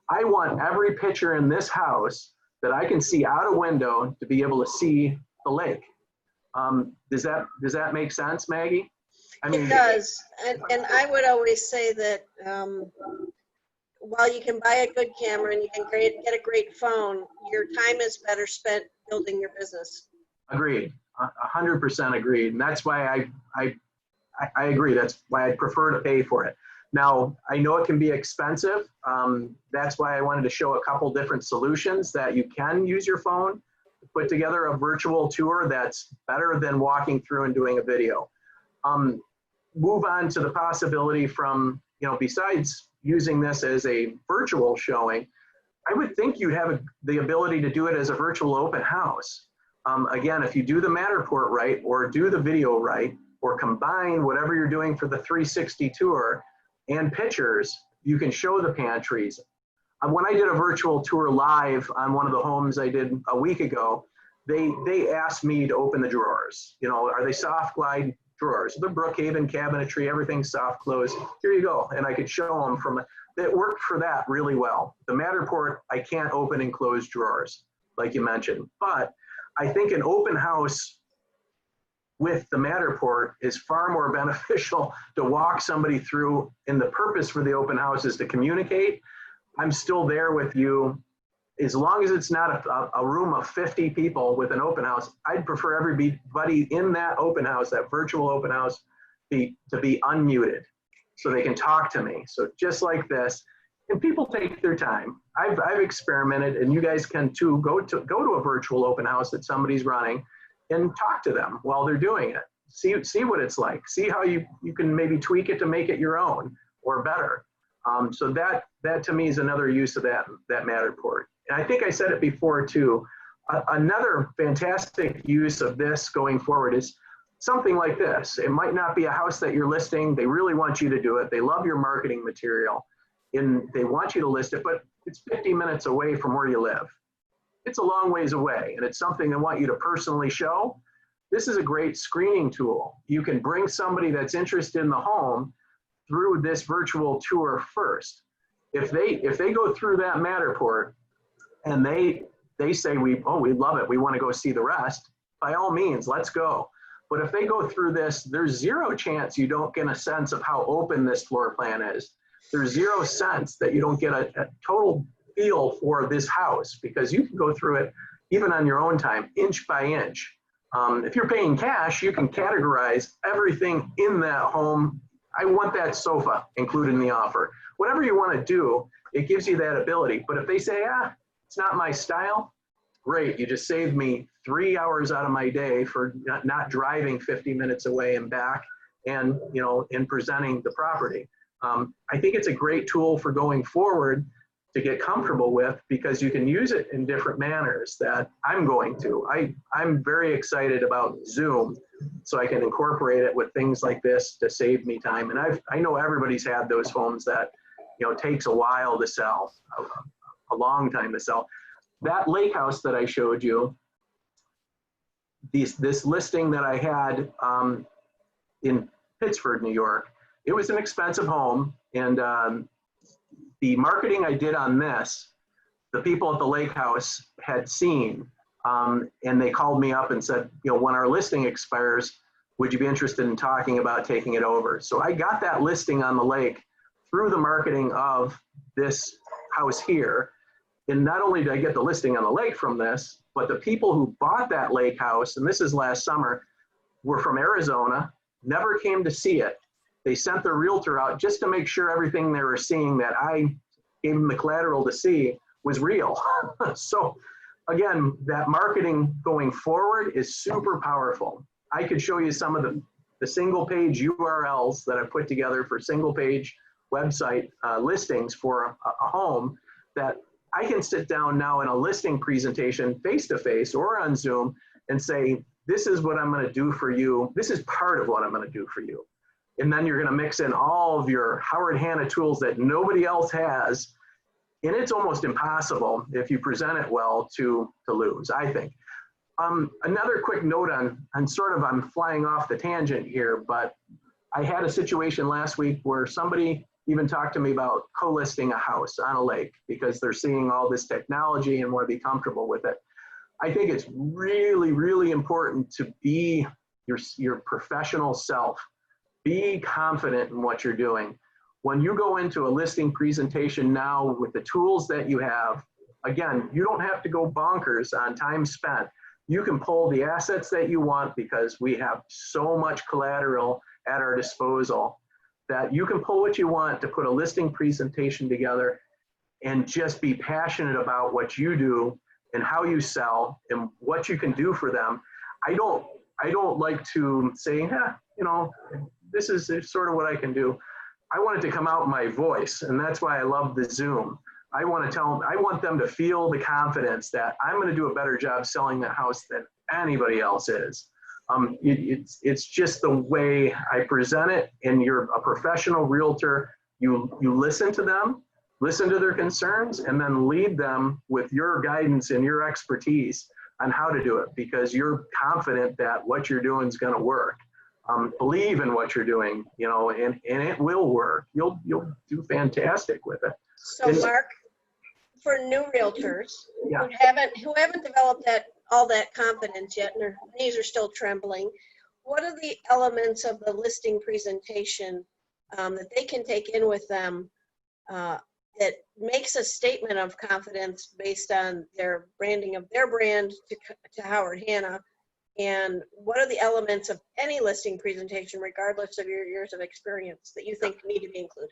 [SPEAKER 2] I want every picture in this house that I can see out a window to be able to see the lake. Does that make sense, Maggie? I mean,
[SPEAKER 1] it does. And I would always say that while you can buy a good camera and you can get a great phone, your time is better spent building your business.
[SPEAKER 2] Agreed. 100% agreed. And that's why I agree. That's why I prefer to pay for it. Now, I know it can be expensive. That's why I wanted to show a couple different solutions that you can use your phone to put together a virtual tour that's better than walking through and doing a video. Move on to the possibility from, besides using this as a virtual showing, I would think you'd have the ability to do it as a virtual open house. Again, if you do the Matterport right, or do the video right, or combine whatever you're doing for the 360 tour and pictures, you can show the pantries. When I did a virtual tour live on one of the homes I did a week ago, they asked me to open the drawers. Are they soft glide drawers? The Brookhaven cabinetry, everything's soft close. Here you go. And I could show them it worked for that really well. The Matterport, I can't open and close drawers, like you mentioned. But I think an open house with the Matterport is far more beneficial to walk somebody through, and the purpose for the open house is to communicate. I'm still there with you. As long as it's not a room of 50 people with an open house, I'd prefer everybody in that open house, that virtual open house, to be unmuted so they can talk to me. So just like this, and people take their time. I've experimented, and you guys can too. Go to a virtual open house that somebody's running and talk to them while they're doing it. See what it's like. See how you can maybe tweak it to make it your own or better. So that to me is another use of that Matterport. And I think I said it before too. Another fantastic use of this going forward is something like this. It might not be a house that you're listing. They really want you to do it. They love your marketing material, and they want you to list it, but it's 50 minutes away from where you live. It's a long ways away, and it's something they want you to personally show. This is a great screening tool. You can bring somebody that's interested in the home through this virtual tour first. If they go through that Matterport and they say, we love it, we want to go see the rest, by all means, let's go. But if they go through this, there's zero chance you don't get a sense of how open this floor plan is. There's zero sense that you don't get a total feel for this house, because you can go through it even on your own time, inch by inch. If you're paying cash, you can categorize everything in that home. I want that sofa included in the offer. Whatever you want to do, it gives you that ability. But if they say, it's not my style, great. You just saved me 3 hours out of my day for not driving 50 minutes away and back, and in presenting the property. I think it's a great tool for going forward to get comfortable with, because you can use it in different manners that I'm going to. I'm very excited about Zoom, so I can incorporate it with things like this to save me time. And I know everybody's had those homes that takes a while to sell, a long time to sell. That lake house that I showed you, this listing that I had in Pittsford, New York, it was an expensive home, and the marketing I did on this, the people at the lake house had seen, and they called me up and said, when our listing expires, would you be interested in talking about taking it over? So I got that listing on the lake through the marketing of this house here. And not only did I get the listing on the lake from this, but the people who bought that lake house, and this is last summer, were from Arizona, never came to see it. They sent their realtor out just to make sure everything they were seeing that I gave them the collateral to see was real. So again, that marketing going forward is super powerful. I could show you some of the single page URLs that I put together for single page website listings for a home that I can sit down now in a listing presentation face-to-face or on Zoom and say, this is what I'm going to do for you. This is part of what I'm going to do for you. And then you're going to mix in all of your Howard Hanna tools that nobody else has. And it's almost impossible if you present it well to lose, I think. Another quick note on sort of, I'm flying off the tangent here, but I had a situation last week where somebody even talked to me about co-listing a house on a lake because they're seeing all this technology and want to be comfortable with it. I think it's really, really important to be your professional self. Be confident in what you're doing. When you go into a listing presentation now with the tools that you have, again, you don't have to go bonkers on time spent. You can pull the assets that you want because we have so much collateral at our disposal that you can pull what you want to put a listing presentation together and just be passionate about what you do and how you sell and what you can do for them. I don't like to say, you know, this is sort of what I can do. I want it to come out in my voice, and that's why I love the Zoom. I want to tell them, I want them to feel the confidence that I'm going to do a better job selling that house than anybody else is. It's just the way I present it, and you're a professional realtor. You listen to them, listen to their concerns, and then lead them with your guidance and your expertise on how to do it because you're confident that what you're doing is going to work. Believe in what you're doing, you know, and it will work. You'll do fantastic with it.
[SPEAKER 1] So Mark, for new realtors
[SPEAKER 2] Yeah.
[SPEAKER 1] who haven't developed all that confidence yet and their knees are still trembling, what are the elements of the listing presentation that they can take in with them that makes a statement of confidence based on their branding of their brand to Howard Hanna? And what are the elements of any listing presentation, regardless of your years of experience, that you think need to be included?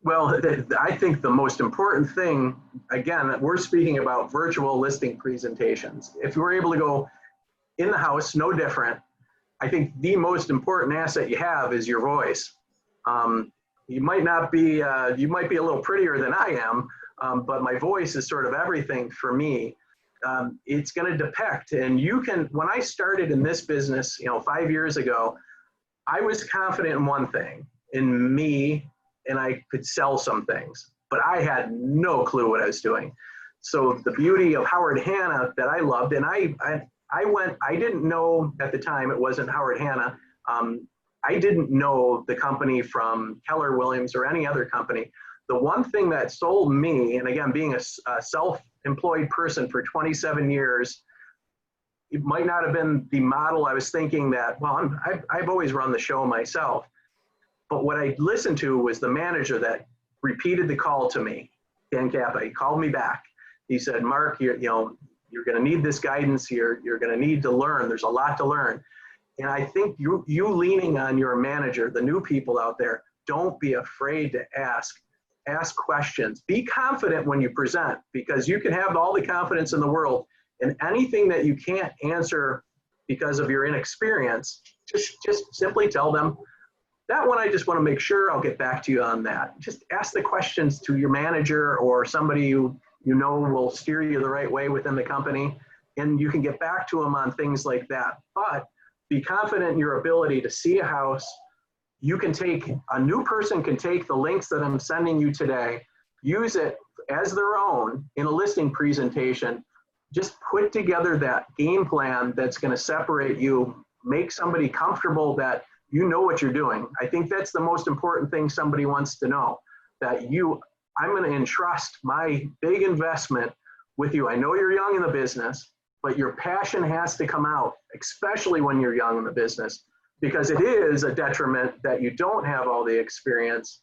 [SPEAKER 2] Well, I think the most important thing, again, we're speaking about virtual listing presentations. If we're able to go in the house, no different. I think the most important asset you have is your voice. You might not be, you might be a little prettier than I am, but my voice is sort of everything for me. It's going to depict, and you can, when I started in this business, 5 years ago, I was confident in one thing, in me, and I could sell some things, but I had no clue what I was doing. So the beauty of Howard Hanna that I loved, and I didn't know at the time it wasn't Howard Hanna. I didn't know the company from Keller Williams or any other company. The one thing that sold me, and again, being a self-employed person for 27 years, it might not have been the model I was thinking that, well, I've always run the show myself. But what I listened to was the manager that repeated the call to me, Dan Kappa. He called me back. He said, Mark, you're going to need this guidance here. You're going to need to learn. There's a lot to learn. And I think you leaning on your manager, the new people out there, don't be afraid to ask questions. Be confident when you present, because you can have all the confidence in the world, and anything that you can't answer because of your inexperience, just simply tell them, that one I just want to make sure, I'll get back to you on that. Just ask the questions to your manager or somebody you know will steer you the right way within the company, and you can get back to them on things like that. But be confident in your ability to see a house. A new person can take the links that I'm sending you today, use it as their own in a listing presentation, just put together that game plan that's going to separate you, make somebody comfortable that you know what you're doing. I think that's the most important thing somebody wants to know, that I'm going to entrust my big investment with you. I know you're young in the business, but your passion has to come out, especially when you're young in the business, because it is a detriment that you don't have all the experience.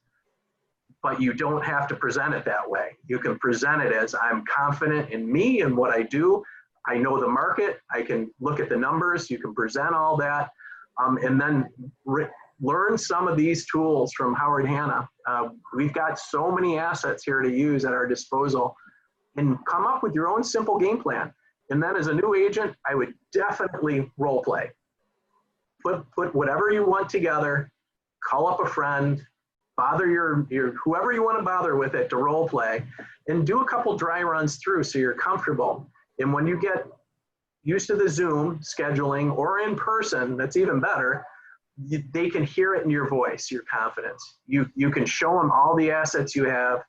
[SPEAKER 2] but you don't have to present it that way. You can present it as, I'm confident in me and what I do. I know the market. I can look at the numbers. You can present all that. And then learn some of these tools from Howard Hanna. We've got so many assets here to use at our disposal, and come up with your own simple game plan. And then as a new agent, I would definitely role play. Put whatever you want together, call up a friend, bother your whoever you want to bother with it to role play, and do a couple dry runs through so you're comfortable. And when you get used to the Zoom scheduling or in person, that's even better, they can hear it in your voice, your confidence. You can show them all the assets you have.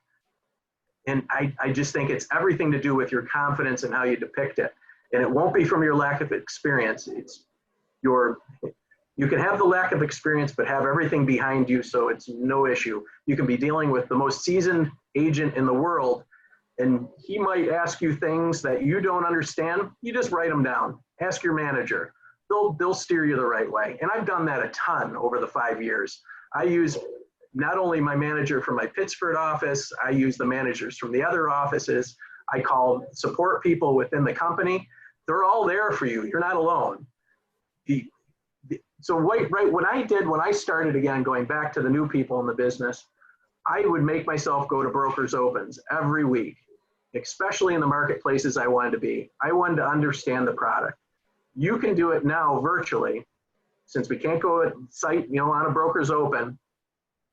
[SPEAKER 2] And I just think it's everything to do with your confidence and how you depict it. And it won't be from your lack of experience. You can have the lack of experience, but have everything behind you, so it's no issue. You can be dealing with the most seasoned agent in the world, and he might ask you things that you don't understand. You just write them down. Ask your manager. They'll steer you the right way. And I've done that a ton over the 5 years. I use not only my manager from my Pittsford office, I use the managers from the other offices. I call support people within the company. They're all there for you. You're not alone. So when I started again, going back to the new people in the business, I would make myself go to brokers' opens every week, especially in the marketplaces I wanted to be. I wanted to understand the product. You can do it now virtually, since we can't go at site, on a broker's open.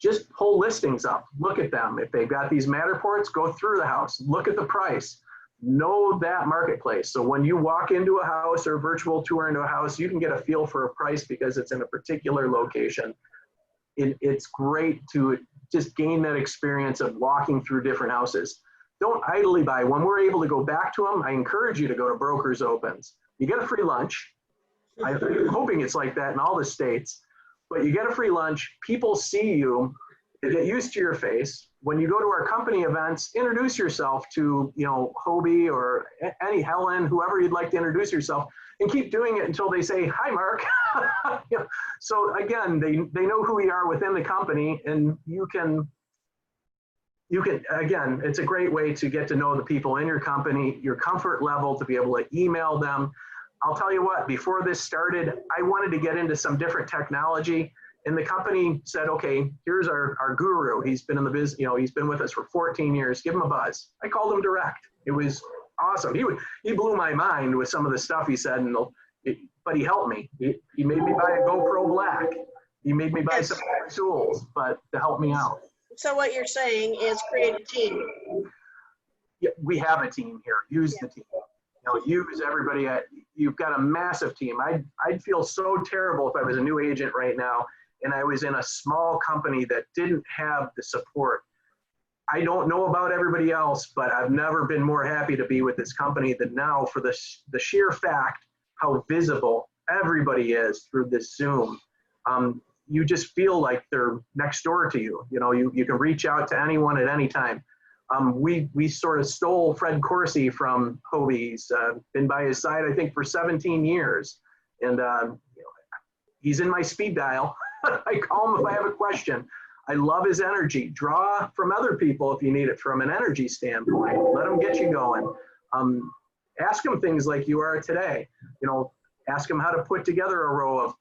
[SPEAKER 2] Just pull listings up, look at them. If they've got these Matterports, go through the house, look at the price, know that marketplace. So when you walk into a house or a virtual tour into a house, you can get a feel for a price because it's in a particular location. It's great to just gain that experience of walking through different houses. Don't idly buy. When we're able to go back to them, I encourage you to go to brokers' opens. You get a free lunch. I'm hoping it's like that in all the states. But you get a free lunch, people see you, they get used to your face. When you go to our company events, introduce yourself to, Hobie or Helen, whoever you'd like to introduce yourself, and keep doing it until they say, hi, Mark. So again, they know who we are within the company, and you can, again, it's a great way to get to know the people in your company, your comfort level, to be able to email them. I'll tell you what, before this started, I wanted to get into some different technology, and the company said, okay, here's our guru. He's been in the business, he's been with us for 14 years. Give him a buzz. I called him direct. It was awesome. He blew my mind with some of the stuff he said, but he helped me. He made me buy a GoPro Black. He made me buy some tools, but to help me out.
[SPEAKER 1] So what you're saying is create a team.
[SPEAKER 2] Yeah, we have a team here. Use the team. Use everybody. You've got a massive team. I'd feel so terrible if I was a new agent right now and I was in a small company that didn't have the support. I don't know about everybody else, but I've never been more happy to be with this company than now, for the sheer fact how visible everybody is through this Zoom. You just feel like they're next door to you. You can reach out to anyone at any time. We sort of stole Fred Corsi from Hobie. He's been by his side, I think, for 17 years. And he's in my speed dial. I call him if I have a question. I love his energy. Draw from other people if you need it from an energy standpoint. Let them get you going. Ask them things like you are today. Ask them how to put together a row of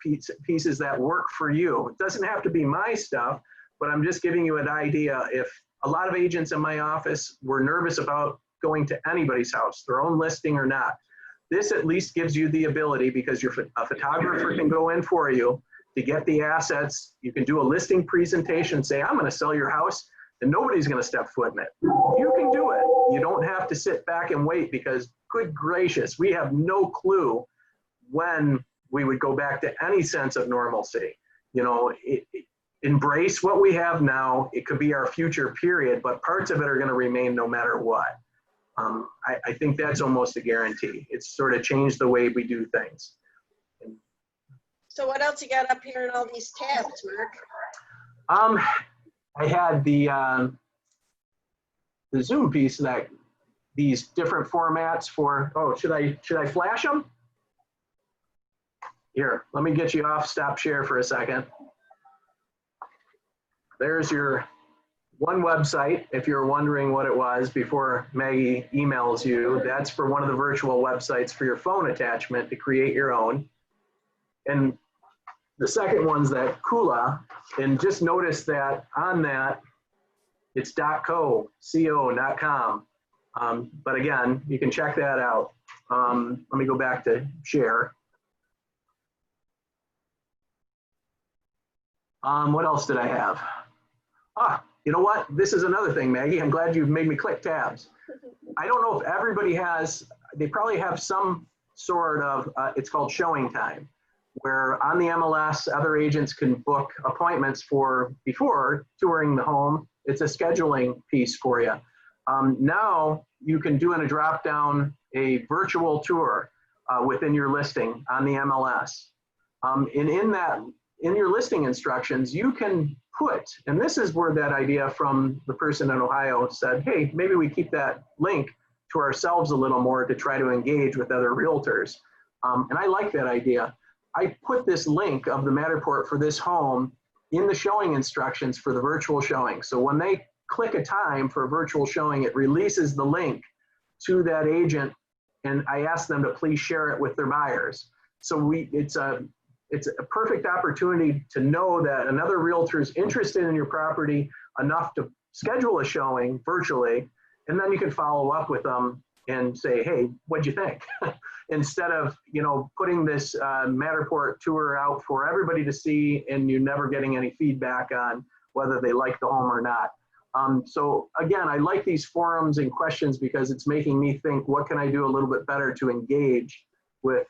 [SPEAKER 2] pieces that work for you. It doesn't have to be my stuff, but I'm just giving you an idea. If a lot of agents in my office were nervous about going to anybody's house, their own listing or not, this at least gives you the ability, because a photographer can go in for you to get the assets. You can do a listing presentation, say, I'm going to sell your house, and nobody's going to step foot in it. You can do it. You don't have to sit back and wait, because good gracious, we have no clue when we would go back to any sense of normalcy. Embrace what we have now. It could be our future period, but parts of it are going to remain no matter what. I think that's almost a guarantee. It's sort of changed the way we do things.
[SPEAKER 1] So what else you got up here in all these tabs, Mark?
[SPEAKER 2] I had the Zoom piece, that these different formats for, should I flash them? Here, let me get you off stop share for a second. There's your one website, if you're wondering what it was before Maggie emails you, that's for one of the virtual websites for your phone attachment to create your own. And the second one's that Kula, and just notice that on that, it's .co, not .com. But again, you can check that out. Let me go back to share. What else did I have? You know what? This is another thing, Maggie. I'm glad you've made me click tabs. I don't know if everybody has, they probably have some sort of, it's called showing time, where on the MLS, other agents can book appointments for before touring the home. It's a scheduling piece for you. Now you can do in a drop down a virtual tour within your listing on the MLS. And in your listing instructions, you can put, and this is where that idea from the person in Ohio said, hey, maybe we keep that link to ourselves a little more to try to engage with other realtors. And I like that idea. I put this link of the Matterport for this home in the showing instructions for the virtual showing. So when they click a time for a virtual showing, it releases the link to that agent, and I ask them to please share it with their buyers. So it's a perfect opportunity to know that another realtor is interested in your property enough to schedule a showing virtually, and then you can follow up with them and say, hey, what'd you think? Instead of, you know, putting this Matterport tour out for everybody to see and you never getting any feedback on whether they like the home or not. So again, I like these forums and questions because it's making me think, what can I do a little bit better to engage with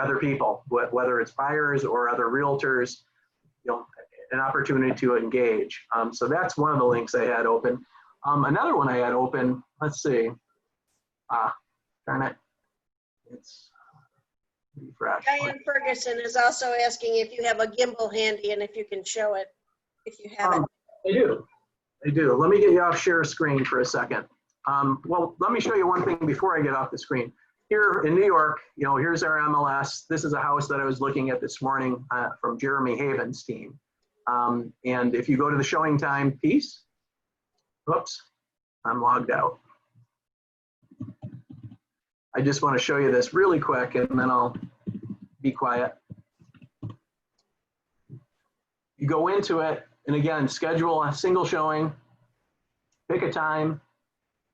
[SPEAKER 2] other people, whether it's buyers or other realtors, you know, an opportunity to engage. So that's one of the links I had open. Another one I had open, let's see. Darn it. It's refresh.
[SPEAKER 1] Diane Ferguson is also asking if you have a gimbal handy and if you can show it, if you have it.
[SPEAKER 2] I do. Let me get you off share screen for a second. Well, let me show you one thing before I get off the screen. Here in New York, you know, here's our MLS. This is a house that I was looking at this morning from Jeremy Haven's team. And if you go to the showing time piece, whoops, I'm logged out. I just want to show you this really quick and then I'll be quiet. You go into it and again, schedule a single showing, pick a time,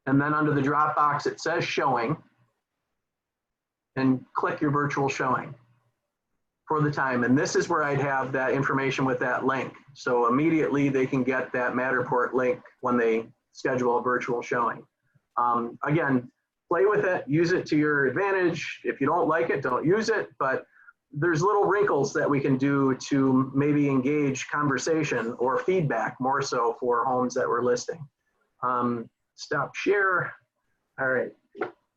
[SPEAKER 2] and then under the drop box it says showing, and click your virtual showing for the time. And this is where I'd have that information with that link. So immediately they can get that Matterport link when they schedule a virtual showing. Again, play with it, use it to your advantage. If you don't like it, don't use it, but there's little wrinkles that we can do to maybe engage conversation or feedback more so for homes that we're listing. Stop share. All right,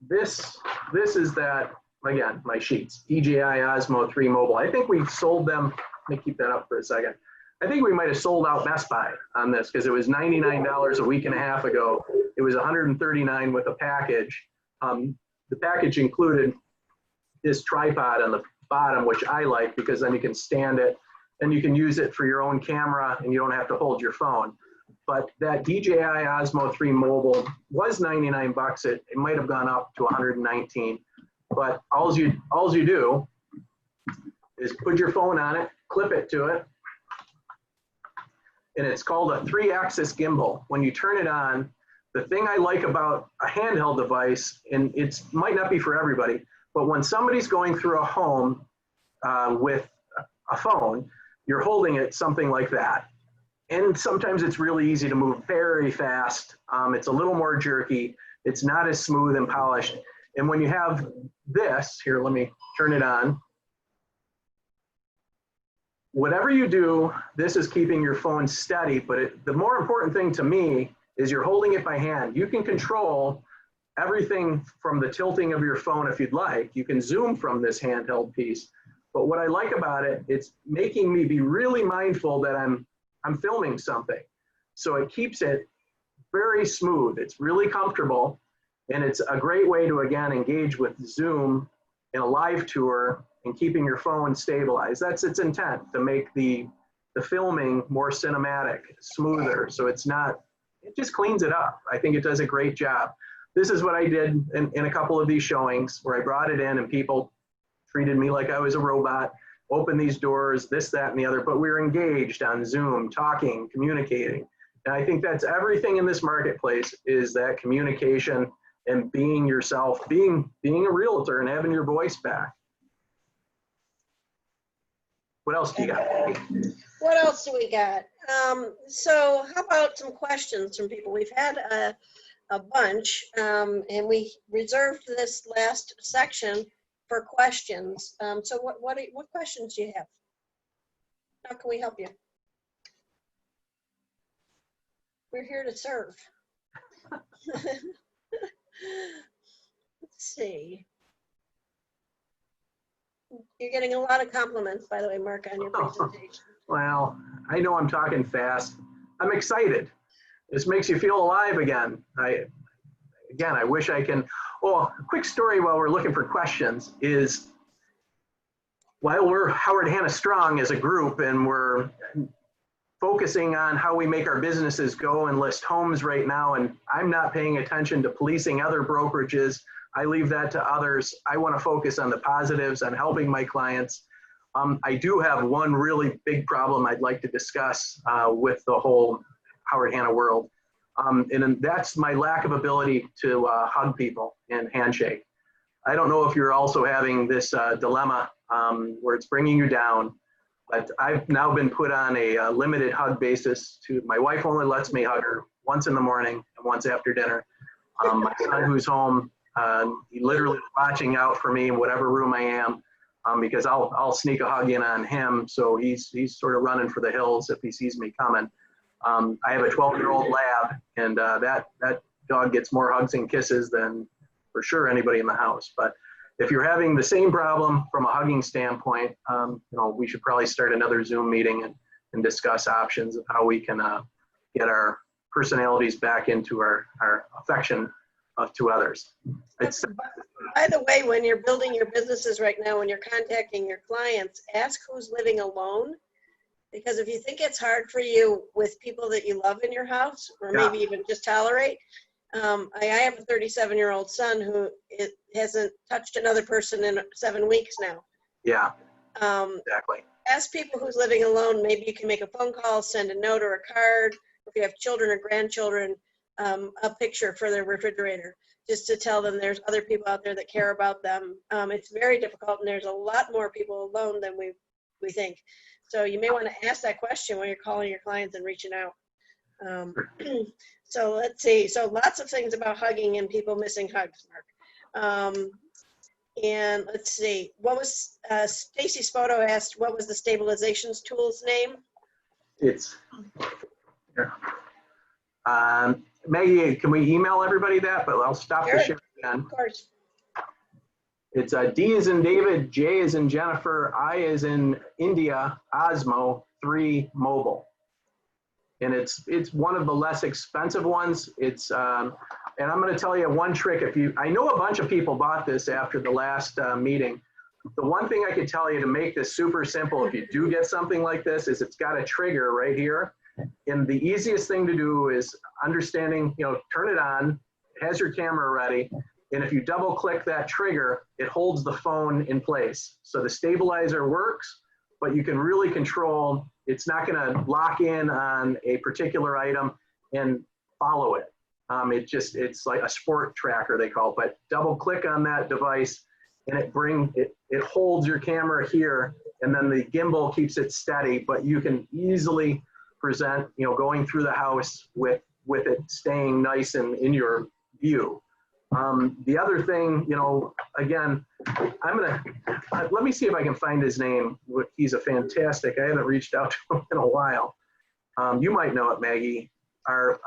[SPEAKER 2] this is that, again, my sheets, DJI Osmo 3 Mobile. I think we sold them, let me keep that up for a second. I think we might have sold out Best Buy on this because it was $99 a week and a half ago. It was $139 with a package. The package included this tripod on the bottom, which I like because then you can stand it and you can use it for your own camera and you don't have to hold your phone. But that DJI Osmo 3 Mobile was 99 bucks. It might have gone up to 119. But all you do is put your phone on it, clip it to it, and it's called a 3-axis gimbal. When you turn it on, the thing I like about a handheld device, and it might not be for everybody, but when somebody's going through a home with a phone, you're holding it something like that. And sometimes it's really easy to move very fast. It's a little more jerky. It's not as smooth and polished. And when you have this, here, let me turn it on. Whatever you do, this is keeping your phone steady, but the more important thing to me is you're holding it by hand. You can control everything from the tilting of your phone if you'd like. You can zoom from this handheld piece. But what I like about it, it's making me be really mindful that I'm filming something. So it keeps it very smooth. It's really comfortable. And it's a great way to, again, engage with Zoom in a live tour and keeping your phone stabilized. That's its intent, to make the filming more cinematic, smoother. So it's not it just cleans it up. I think it does a great job. This is what I did in a couple of these showings where I brought it in and people treated me like I was a robot, opened these doors, this, that, and the other, but we were engaged on Zoom, talking, communicating. And I think that's everything in this marketplace is that communication and being yourself, being a realtor and having your voice back. What else do you got?
[SPEAKER 1] What else do we got? So how about some questions from people? We've had a bunch, and we reserved this last section for questions. So what questions do you have? How can we help you? We're here to serve. Let's see. You're getting a lot of compliments, by the way, Mark, on your presentation.
[SPEAKER 2] Well, I know I'm talking fast. I'm excited. This makes you feel alive again. I wish I can. Oh, a quick story while we're looking for questions is while we're Howard Hanna Strong as a group and we're focusing on how we make our businesses go and list homes right now, and I'm not paying attention to policing other brokerages. I leave that to others. I want to focus on the positives, on helping my clients. I do have one really big problem I'd like to discuss with the whole Howard Hanna world. And that's my lack of ability to hug people and handshake. I don't know if you're also having this dilemma where it's bringing you down, but I've now been put on a limited hug basis. My wife only lets me hug her once in the morning and once after dinner. My son who's home, he literally is watching out for me in whatever room I am because I'll sneak a hug in on him. So he's sort of running for the hills if he sees me coming. I have a 12-year-old lab, and that dog gets more hugs and kisses than for sure anybody in the house. But if you're having the same problem from a hugging standpoint, we should probably start another Zoom meeting and discuss options of how we can get our personalities back into our affection to others.
[SPEAKER 1] By the way, when you're building your businesses right now, when you're contacting your clients, ask who's living alone. Because if you think it's hard for you with people that you love in your house, or maybe even just tolerate, I have a 37-year-old son who hasn't touched another person in 7 weeks now.
[SPEAKER 2] Yeah, exactly.
[SPEAKER 1] Ask people who's living alone. Maybe you can make a phone call, send a note or a card. If you have children or grandchildren, a picture for their refrigerator, just to tell them there's other people out there that care about them. It's very difficult, and there's a lot more people alone than we think. So you may want to ask that question when you're calling your clients and reaching out. So let's see. So lots of things about hugging and people missing hugs, Mark. And let's see. What was Stacy's photo asked? What was the stabilizations tool's name?
[SPEAKER 2] It's here. Maggie, can we email everybody that? But I'll stop the share again.
[SPEAKER 1] Of course.
[SPEAKER 2] It's D as in David, J as in Jennifer, I as in India, Osmo 3 mobile. And it's one of the less expensive ones. It's and I'm going to tell you one trick. I know a bunch of people bought this after the last meeting. The one thing I could tell you to make this super simple, if you do get something like this, is it's got a trigger right here. And the easiest thing to do is understanding, turn it on, it has your camera ready. And if you double click that trigger, it holds the phone in place. So the stabilizer works, but you can really control, it's not gonna lock in on a particular item and follow it. It's like a sport tracker, they call it, but double click on that device and it holds your camera here, and then the gimbal keeps it steady, but you can easily present, going through the house with it staying nice and in your view. The other thing, again, let me see if I can find his name. He's a fantastic, I haven't reached out to him in a while. You might know it, Maggie, our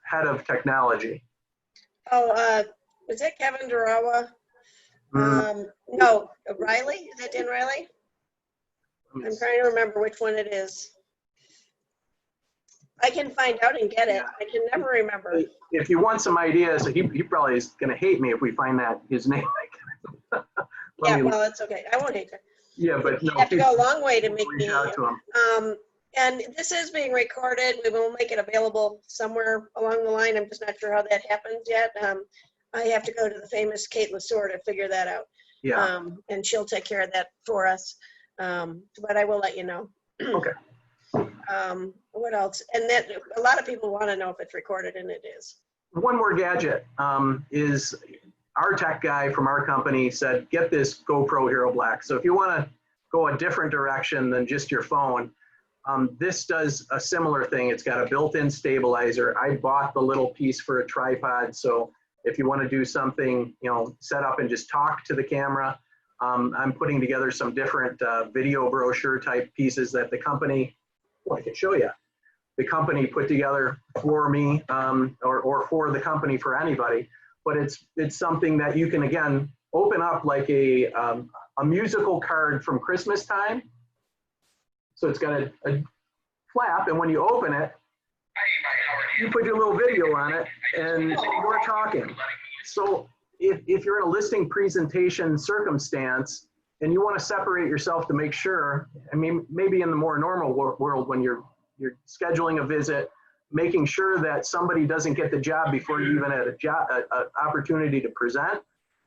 [SPEAKER 2] head of technology.
[SPEAKER 1] Oh, was that Kevin Durawa? No, Riley, is that Dan Riley? I'm trying to remember which one it is. I can find out and get it. Yeah. I can never remember.
[SPEAKER 2] If you want some ideas, he probably is going to hate me if we find his name.
[SPEAKER 1] Yeah, well, it's okay. I won't hate it.
[SPEAKER 2] Yeah, but
[SPEAKER 1] you have to go a long way to make me.
[SPEAKER 2] To him.
[SPEAKER 1] And this is being recorded. We will make it available somewhere along the line. I'm just not sure how that happens yet. I have to go to the famous Kate Lesueur to figure that out.
[SPEAKER 2] Yeah.
[SPEAKER 1] And she'll take care of that for us. But I will let you know.
[SPEAKER 2] Okay.
[SPEAKER 1] What else? And that a lot of people want to know if it's recorded, and it is.
[SPEAKER 2] One more gadget is our tech guy from our company said, get this GoPro Hero Black. So if you want to go a different direction than just your phone, this does a similar thing. It's got a built-in stabilizer. I bought the little piece for a tripod. So if you want to do something, you know, set up and just talk to the camera, I'm putting together some different video brochure type pieces that the company, well, I can show you. The company put together for me or for the company, for anybody. But it's something that you can, again, open up like a musical card from Christmas time. So it's got a flap, and when you open it, you put your little video on it, and you're talking. So if you're in a listing presentation circumstance, and you want to separate yourself to make sure, I mean, maybe in the more normal world when you're scheduling a visit, making sure that somebody doesn't get the job before you even had an opportunity to present,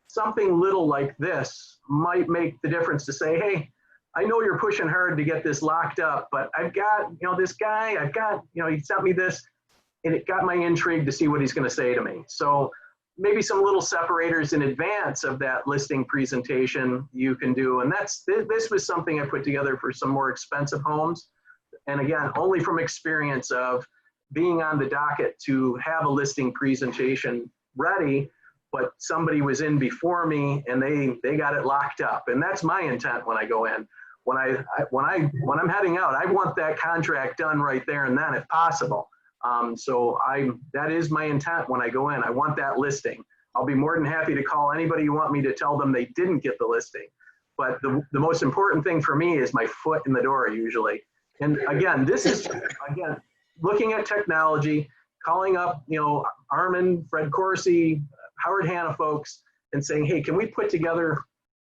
[SPEAKER 2] something little like this might make the difference to say, hey, I know you're pushing hard to get this locked up, but I've got, you know, this guy, he sent me this, and it got my intrigue to see what he's going to say to me. So maybe some little separators in advance of that listing presentation you can do. And this was something I put together for some more expensive homes. And again, only from experience of being on the docket to have a listing presentation ready, but somebody was in before me and they got it locked up. And that's my intent when I go in. When I'm heading out, I want that contract done right there and then if possible. So that is my intent when I go in. I want that listing. I'll be more than happy to call anybody you want me to tell them they didn't get the listing. But the most important thing for me is my foot in the door usually. And again, this is, again, looking at technology, calling up, you know, Armin, Fred Corsi, Howard Hanna folks, and saying, hey, can we put together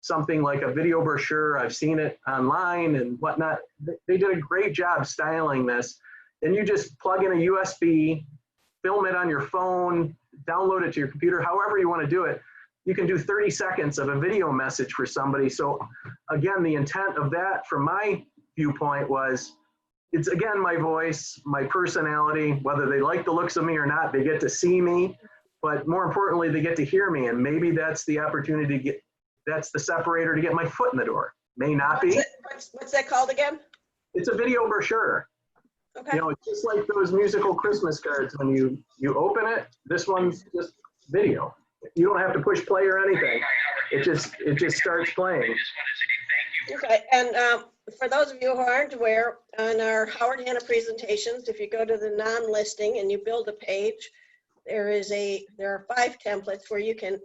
[SPEAKER 2] something like a video brochure? I've seen it online and whatnot. They did a great job styling this. And you just plug in a USB, film it on your phone, download it to your computer, however you want to do it. You can do 30 seconds of a video message for somebody. So again, the intent of that from my viewpoint was, it's again, my voice, my personality, whether they like the looks of me or not, they get to see me, but more importantly, they get to hear me. And maybe that's the opportunity to that's the separator to get my foot in the door. May not be.
[SPEAKER 1] What's that called again?
[SPEAKER 2] It's a video brochure.
[SPEAKER 1] Okay.
[SPEAKER 2] You know, it's just like those musical Christmas cards. When you open it, this one's just video. You don't have to push play or anything. It just starts playing.
[SPEAKER 1] Okay, and for those of you who aren't aware, on our Howard Hanna presentations, if you go to the non-listing and you build a page, there are 5 templates where you can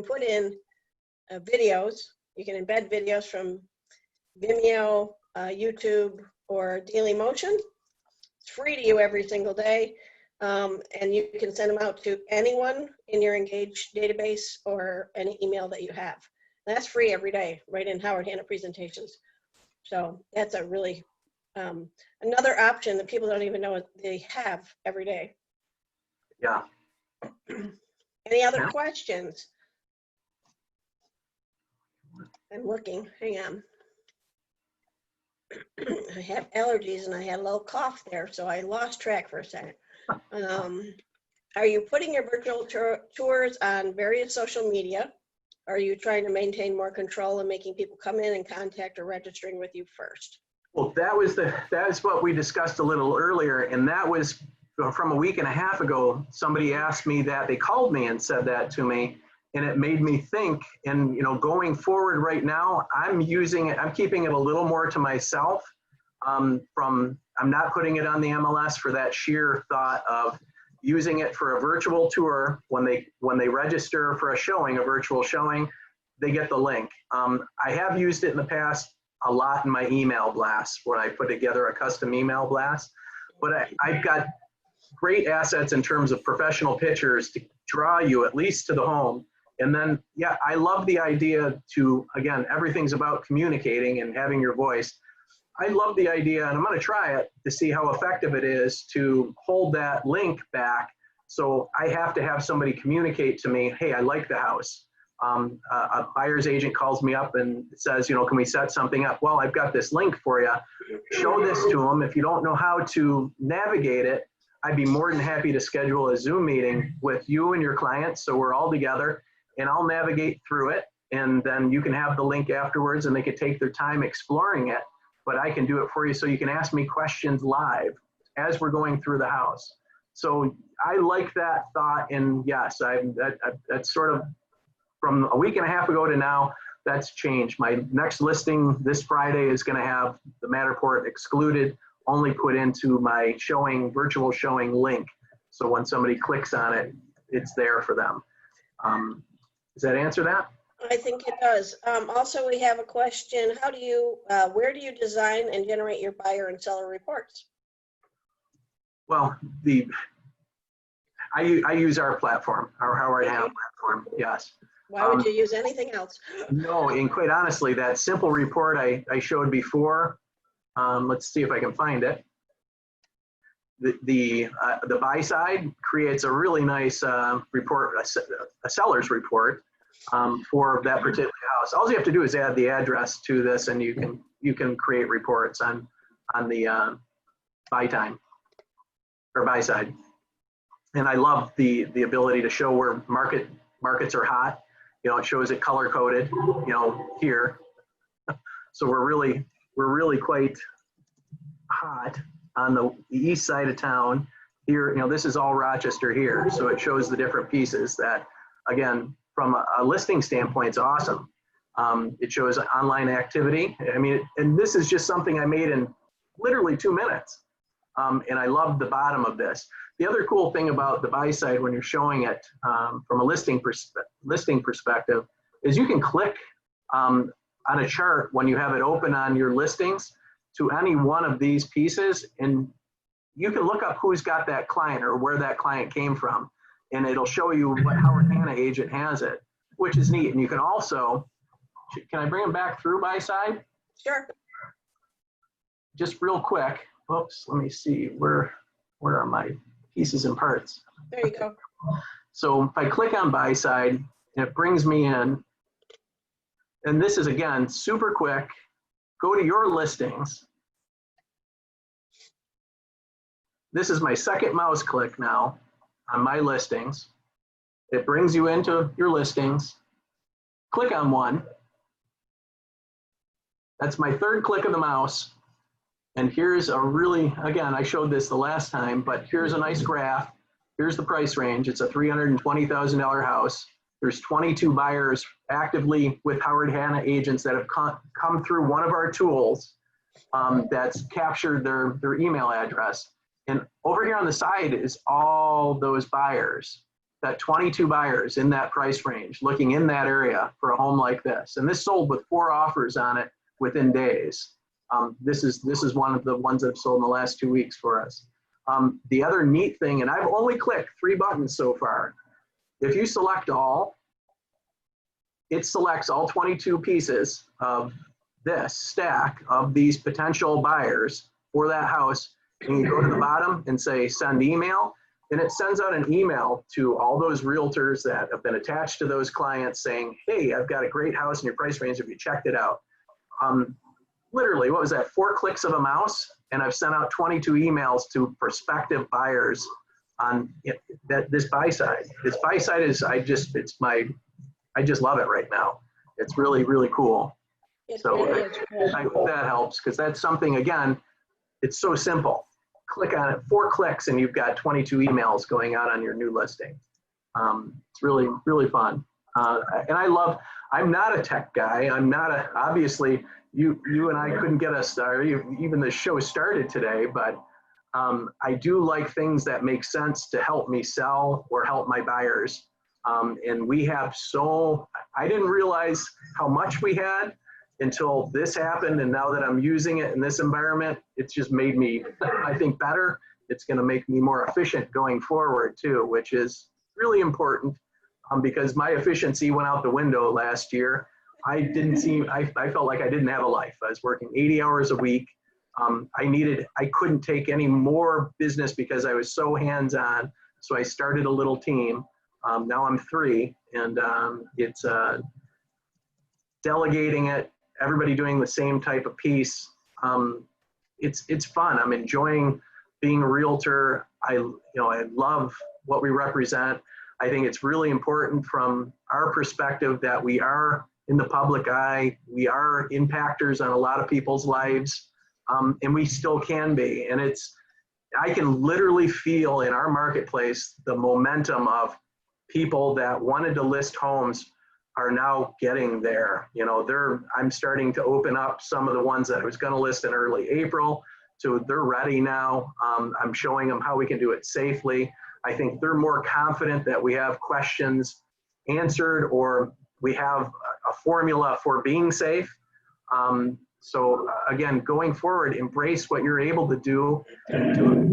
[SPEAKER 1] put in videos. You can embed videos from Vimeo, YouTube, or Dailymotion. It's free to you every single day, and you can send them out to anyone in your Engage database or any email that you have. That's free every day, right in Howard Hanna presentations. So that's a really another option that people don't even know they have every day.
[SPEAKER 2] Yeah.
[SPEAKER 1] Any other questions? I'm looking. Hang on. I have allergies and I had a little cough there, so I lost track for a second. Are you putting your virtual tours on various social media? Or are you trying to maintain more control and making people come in and contact or registering with you first?
[SPEAKER 2] Well, that's what we discussed a little earlier, and that was from a week and a half ago. Somebody asked me that, they called me and said that to me, and it made me think. And you know, going forward right now, I'm keeping it a little more to myself. I'm not putting it on the MLS for that sheer thought of using it for a virtual tour. When they register for a virtual showing, they get the link. I have used it in the past a lot in my email blasts when I put together a custom email blast, but I've got great assets in terms of professional pictures to draw you at least to the home. And then, yeah, I love the idea to, again, everything's about communicating and having your voice. I love the idea, and I'm going to try it to see how effective it is to hold that link back. So I have to have somebody communicate to me, hey, I like the house. A buyer's agent calls me up and says, you know, can we set something up? Well, I've got this link for you. Show this to them. If you don't know how to navigate it, I'd be more than happy to schedule a Zoom meeting with you and your clients so we're all together, and I'll navigate through it. And then you can have the link afterwards and they could take their time exploring it. But I can do it for you so you can ask me questions live as we're going through the house. So I like that thought, and yes, that's sort of from a week and a half ago to now, that's changed. My next listing this Friday is going to have the Matterport excluded, only put into my virtual showing link. So when somebody clicks on it, it's there for them. Does that answer that?
[SPEAKER 1] I think it does. Also, we have a question. How do you, where do you design and generate your buyer and seller reports?
[SPEAKER 2] Well, I use our platform, our Howard Hanna platform, yes.
[SPEAKER 1] Why would you use anything else?
[SPEAKER 2] No, and quite honestly, that simple report I showed before, let's see if I can find it. The buy side creates a really nice report, a seller's report for that particular house. All you have to do is add the address to this, and you can create reports on the buy time or buy side. And I love the ability to show where markets are hot. You know, it shows it color coded, you know, here. So we're really quite hot on the east side of town here. You know, this is all Rochester here. So it shows the different pieces that, again, from a listing standpoint, it's awesome. It shows online activity. I mean, and this is just something I made in literally 2 minutes. And I love the bottom of this. The other cool thing about the buy side when you're showing it from a listing perspective is you can click on a chart when you have it open on your listings to any one of these pieces, and you can look up who's got that client or where that client came from, and it'll show you what Howard Hanna agent has it, which is neat. And you can also, can I bring them back through buy side?
[SPEAKER 1] Sure. Just
[SPEAKER 2] real quick. Oops, let me see, where are my pieces and parts?
[SPEAKER 1] There you go.
[SPEAKER 2] So if I click on buy side, it brings me in, and this is, again, super quick. Go to your listings. This is my second mouse click now on my listings. It brings you into your listings. Click on one. That's my third click of the mouse. And here's a really, again, I showed this the last time, but here's a nice graph. Here's the price range. It's a $320,000 house. There's 22 buyers actively with Howard Hanna agents that have come through one of our tools that's captured their email address. And over here on the side is all those buyers, that 22 buyers in that price range, looking in that area for a home like this. And this sold with 4 offers on it within days. This is one of the ones that have sold in the last 2 weeks for us. The other neat thing, and I've only clicked 3 buttons so far. If you select all, it selects all 22 pieces of this stack of these potential buyers for that house. And you go to the bottom and say send email, and it sends out an email to all those realtors that have been attached to those clients saying, hey, I've got a great house in your price range. Have you checked it out? Literally, what was that, 4 clicks of a mouse? And I've sent out 22 emails to prospective buyers on this buy side. This buy side is, I just love it right now. It's really, really cool. So I hope that helps, because that's something, again, it's so simple. Click on it, 4 clicks, and you've got 22 emails going out on your new listing. It's really, really fun. And I'm not a tech guy. Obviously, you and I couldn't get us started, even the show started today, but I do like things that make sense to help me sell or help my buyers. And we have I didn't realize how much we had until this happened. And now that I'm using it in this environment, it's just made me, I think, better. It's going to make me more efficient going forward too, which is really important because my efficiency went out the window last year. I felt like I didn't have a life. I was working 80 hours a week. I couldn't take any more business because I was so hands-on. So I started a little team. Now I'm 3, and it's delegating it, everybody doing the same type of piece. It's fun. I'm enjoying being a realtor. I love what we represent. I think it's really important from our perspective that we are in the public eye. We are impactors on a lot of people's lives, and we still can be. And I can literally feel in our marketplace the momentum of people that wanted to list homes are now getting there. I'm starting to open up some of the ones that I was going to list in early April. So they're ready now. I'm showing them how we can do it safely. I think they're more confident that we have questions answered, or we have a formula for being safe. So again, going forward, embrace what you're able to do,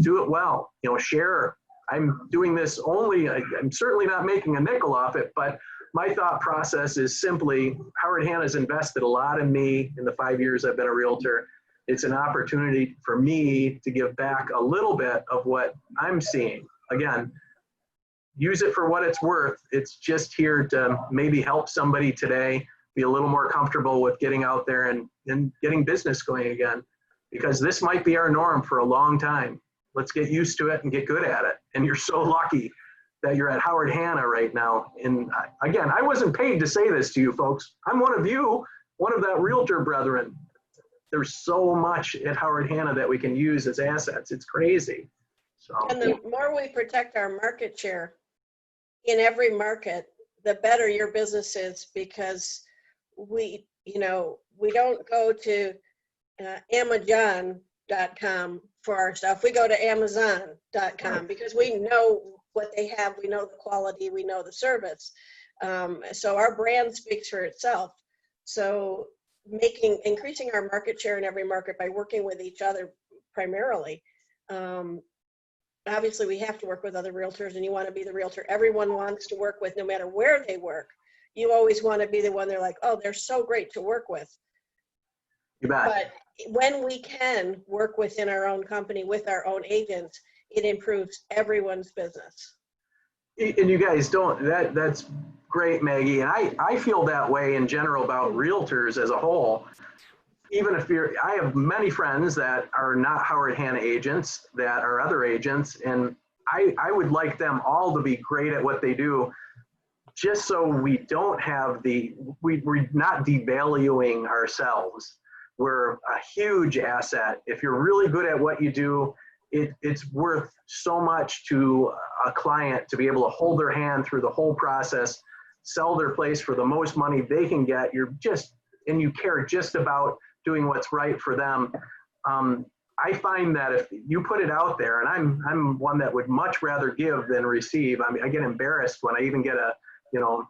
[SPEAKER 2] do it well. Share. I'm doing this I'm certainly not making a nickel off it, but my thought process is simply, Howard Hanna's invested a lot in me in the 5 years I've been a realtor. It's an opportunity for me to give back a little bit of what I'm seeing. Again, use it for what it's worth. It's just here to maybe help somebody today be a little more comfortable with getting out there and getting business going again, because this might be our norm for a long time. Let's get used to it and get good at it. And you're so lucky that you're at Howard Hanna right now. And again, I wasn't paid to say this to you folks. I'm one of you, one of that realtor brethren. There's so much at Howard Hanna that we can use as assets. It's crazy. So,
[SPEAKER 1] and the more we protect our market share in every market, the better your business is, because we don't go to Amazon.com for our stuff. We go to Amazon.com because we know what they have, we know the quality, we know the service. So our brand speaks for itself. So increasing our market share in every market by working with each other primarily. Obviously we have to work with other realtors, and you want to be the realtor everyone wants to work with no matter where they work. You always want to be the one they're like, oh, they're so great to work with.
[SPEAKER 2] You bet.
[SPEAKER 1] But when we can work within our own company with our own agents, it improves everyone's business.
[SPEAKER 2] And you guys that's great, Maggie. And I feel that way in general about realtors as a whole. Even if I have many friends that are not Howard Hanna agents, that are other agents, and I would like them all to be great at what they do, just so we don't have we're not devaluing ourselves. We're a huge asset. If you're really good at what you do, it's worth so much to a client to be able to hold their hand through the whole process, sell their place for the most money they can get. And you care just about doing what's right for them. I find that if you put it out there, and I'm one that would much rather give than receive. I get embarrassed when I even get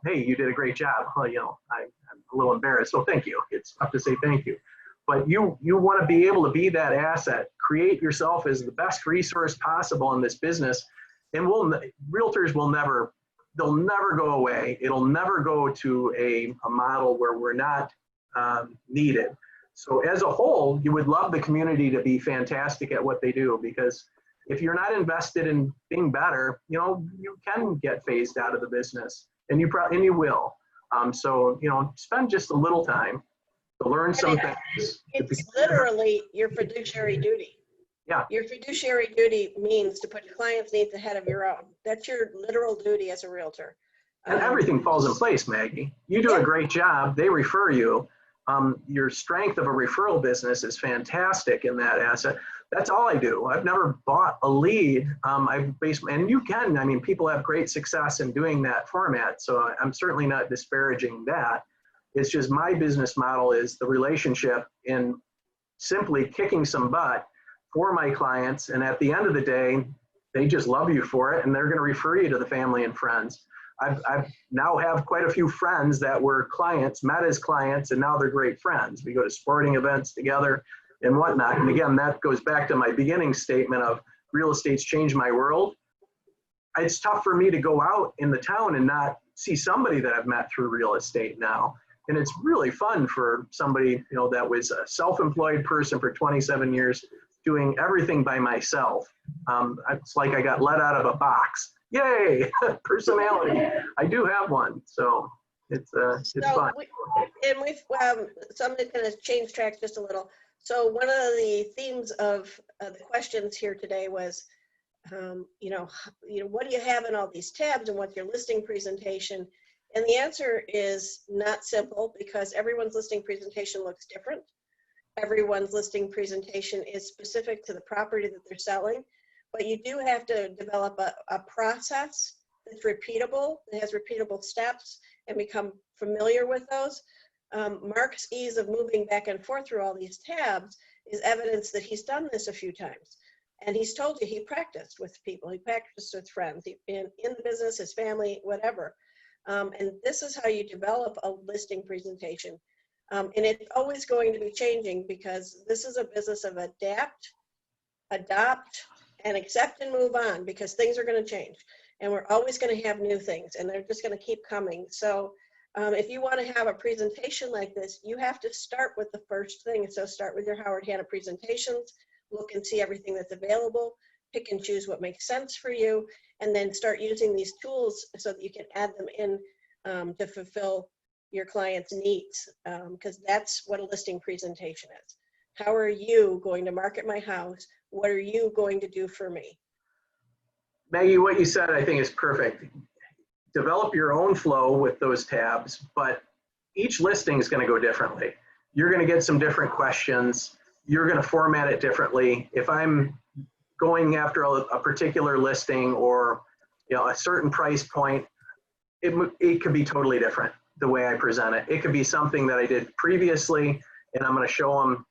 [SPEAKER 2] hey, you did a great job. Well, I'm a little embarrassed. So thank you. It's tough to say thank you. But you want to be able to be that asset, create yourself as the best resource possible in this business. And realtors they'll never go away. It'll never go to a model where we're not needed. So as a whole, you would love the community to be fantastic at what they do, because if you're not invested in being better, you can get phased out of the business, and you will. So spend just a little time to learn some things.
[SPEAKER 1] It's literally your fiduciary duty.
[SPEAKER 2] Yeah.
[SPEAKER 1] Your fiduciary duty means to put your client's needs ahead of your own. That's your literal duty as a realtor.
[SPEAKER 2] And everything falls in place, Maggie. You do a great job. They refer you. Your strength of a referral business is fantastic in that asset. That's all I do. I've never bought a lead. And you can, people have great success in doing that format. So I'm certainly not disparaging that. It's just my business model is the relationship in simply kicking some butt for my clients. And at the end of the day, they just love you for it, and they're going to refer you to the family and friends. I've now have quite a few friends that were clients, met as clients, and now they're great friends. We go to sporting events together and whatnot. And again, that goes back to my beginning statement of real estate's changed my world. It's tough for me to go out in the town and not see somebody that I've met through real estate now. And it's really fun for somebody, you know, that was a self-employed person for 27 years doing everything by myself. It's like I got let out of a box. Yay, personality. I do have one, so it's fun.
[SPEAKER 1] So I'm going to change tracks just a little. So one of the themes of the questions here today was, what do you have in all these tabs and what's your listing presentation? And the answer is not simple because everyone's listing presentation looks different. Everyone's listing presentation is specific to the property that they're selling, but you do have to develop a process that's repeatable, that has repeatable steps, and become familiar with those. Mark's ease of moving back and forth through all these tabs is evidence that he's done this a few times. And he's told you he practiced with people, he practiced with friends, in the business, his family, whatever. And this is how you develop a listing presentation. And it's always going to be changing because this is a business of adapt, adopt, and accept and move on, because things are going to change. And we're always going to have new things, and they're just going to keep coming. So if you want to have a presentation like this, you have to start with the first thing. So start with your Howard Hanna presentations, look and see everything that's available, pick and choose what makes sense for you, and then start using these tools so that you can add them in to fulfill your client's needs, because that's what a listing presentation is. How are you going to market my house? What are you going to do for me?
[SPEAKER 2] Maggie, what you said I think is perfect. Develop your own flow with those tabs, but each listing is going to go differently. You're going to get some different questions. You're going to format it differently. If I'm going after a particular listing or a certain price point, it could be totally different the way I present it. It could be something that I did previously, and I'm going to show them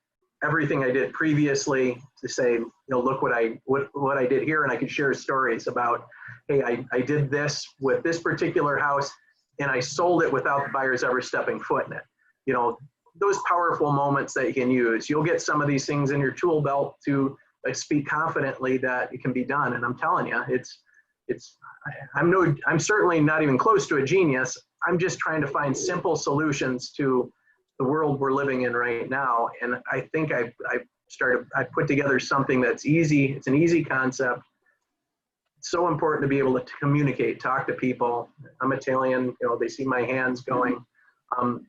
[SPEAKER 2] everything I did previously to say, look what I did here, and I could share stories about, hey, I did this with this particular house, and I sold it without the buyers ever stepping foot in it. Those powerful moments that you can use. You'll get some of these things in your tool belt to speak confidently that it can be done. And I'm telling you, I'm certainly not even close to a genius. I'm just trying to find simple solutions to the world we're living in right now. And I think I put together something that's easy. It's an easy concept. It's so important to be able to communicate, talk to people. I'm Italian, they see my hands going.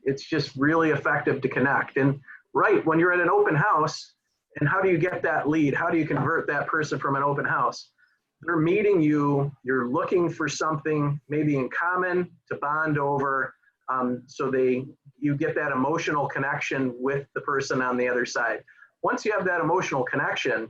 [SPEAKER 2] It's just really effective to connect. And right, when you're at an open house, and how do you get that lead? How do you convert that person from an open house? They're meeting you, you're looking for something maybe in common to bond over, so you get that emotional connection with the person on the other side. Once you have that emotional connection,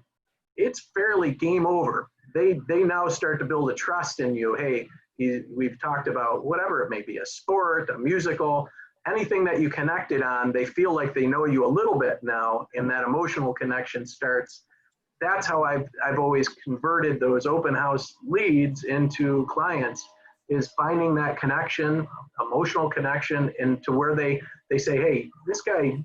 [SPEAKER 2] it's fairly game over. They now start to build a trust in you. Hey, we've talked about whatever it may be, a sport, a musical, anything that you connected on, they feel like they know you a little bit now, and that emotional connection starts. That's how I've always converted those open house leads into clients, is finding that connection, emotional connection, and to where they say, hey, this guy,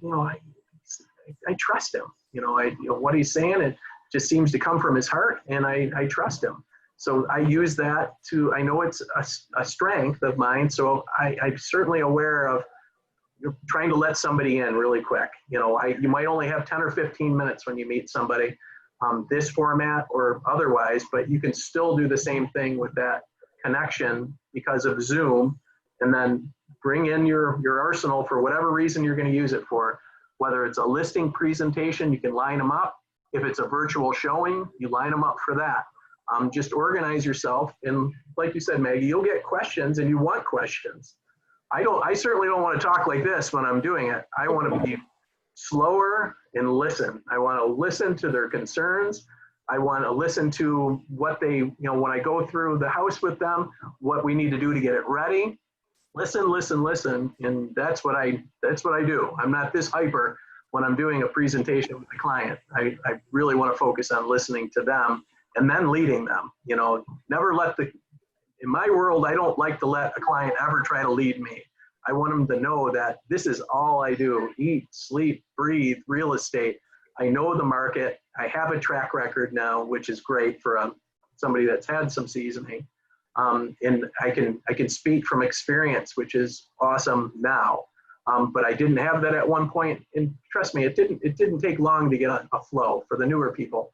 [SPEAKER 2] I trust him. What he's saying, it just seems to come from his heart, and I trust him. So I use that I know it's a strength of mine, so I'm certainly aware of trying to let somebody in really quick. You might only have 10 or 15 minutes when you meet somebody, this format or otherwise, but you can still do the same thing with that connection because of Zoom, and then bring in your arsenal for whatever reason you're going to use it for. Whether it's a listing presentation, you can line them up. If it's a virtual showing, you line them up for that. Just organize yourself, and like you said, Maggie, you'll get questions, and you want questions. I certainly don't want to talk like this when I'm doing it. I want to be slower and listen. I want to listen to their concerns. I want to listen to what they, when I go through the house with them, what we need to do to get it ready. Listen, listen, listen, and that's what I do. I'm not this hyper when I'm doing a presentation with a client. I really want to focus on listening to them and then leading them. Never in my world, I don't like to let a client ever try to lead me. I want them to know that this is all I do: eat, sleep, breathe, real estate. I know the market. I have a track record now, which is great for somebody that's had some seasoning. And I can speak from experience, which is awesome now. But I didn't have that at one point. And trust me, it didn't take long to get a flow for the newer people.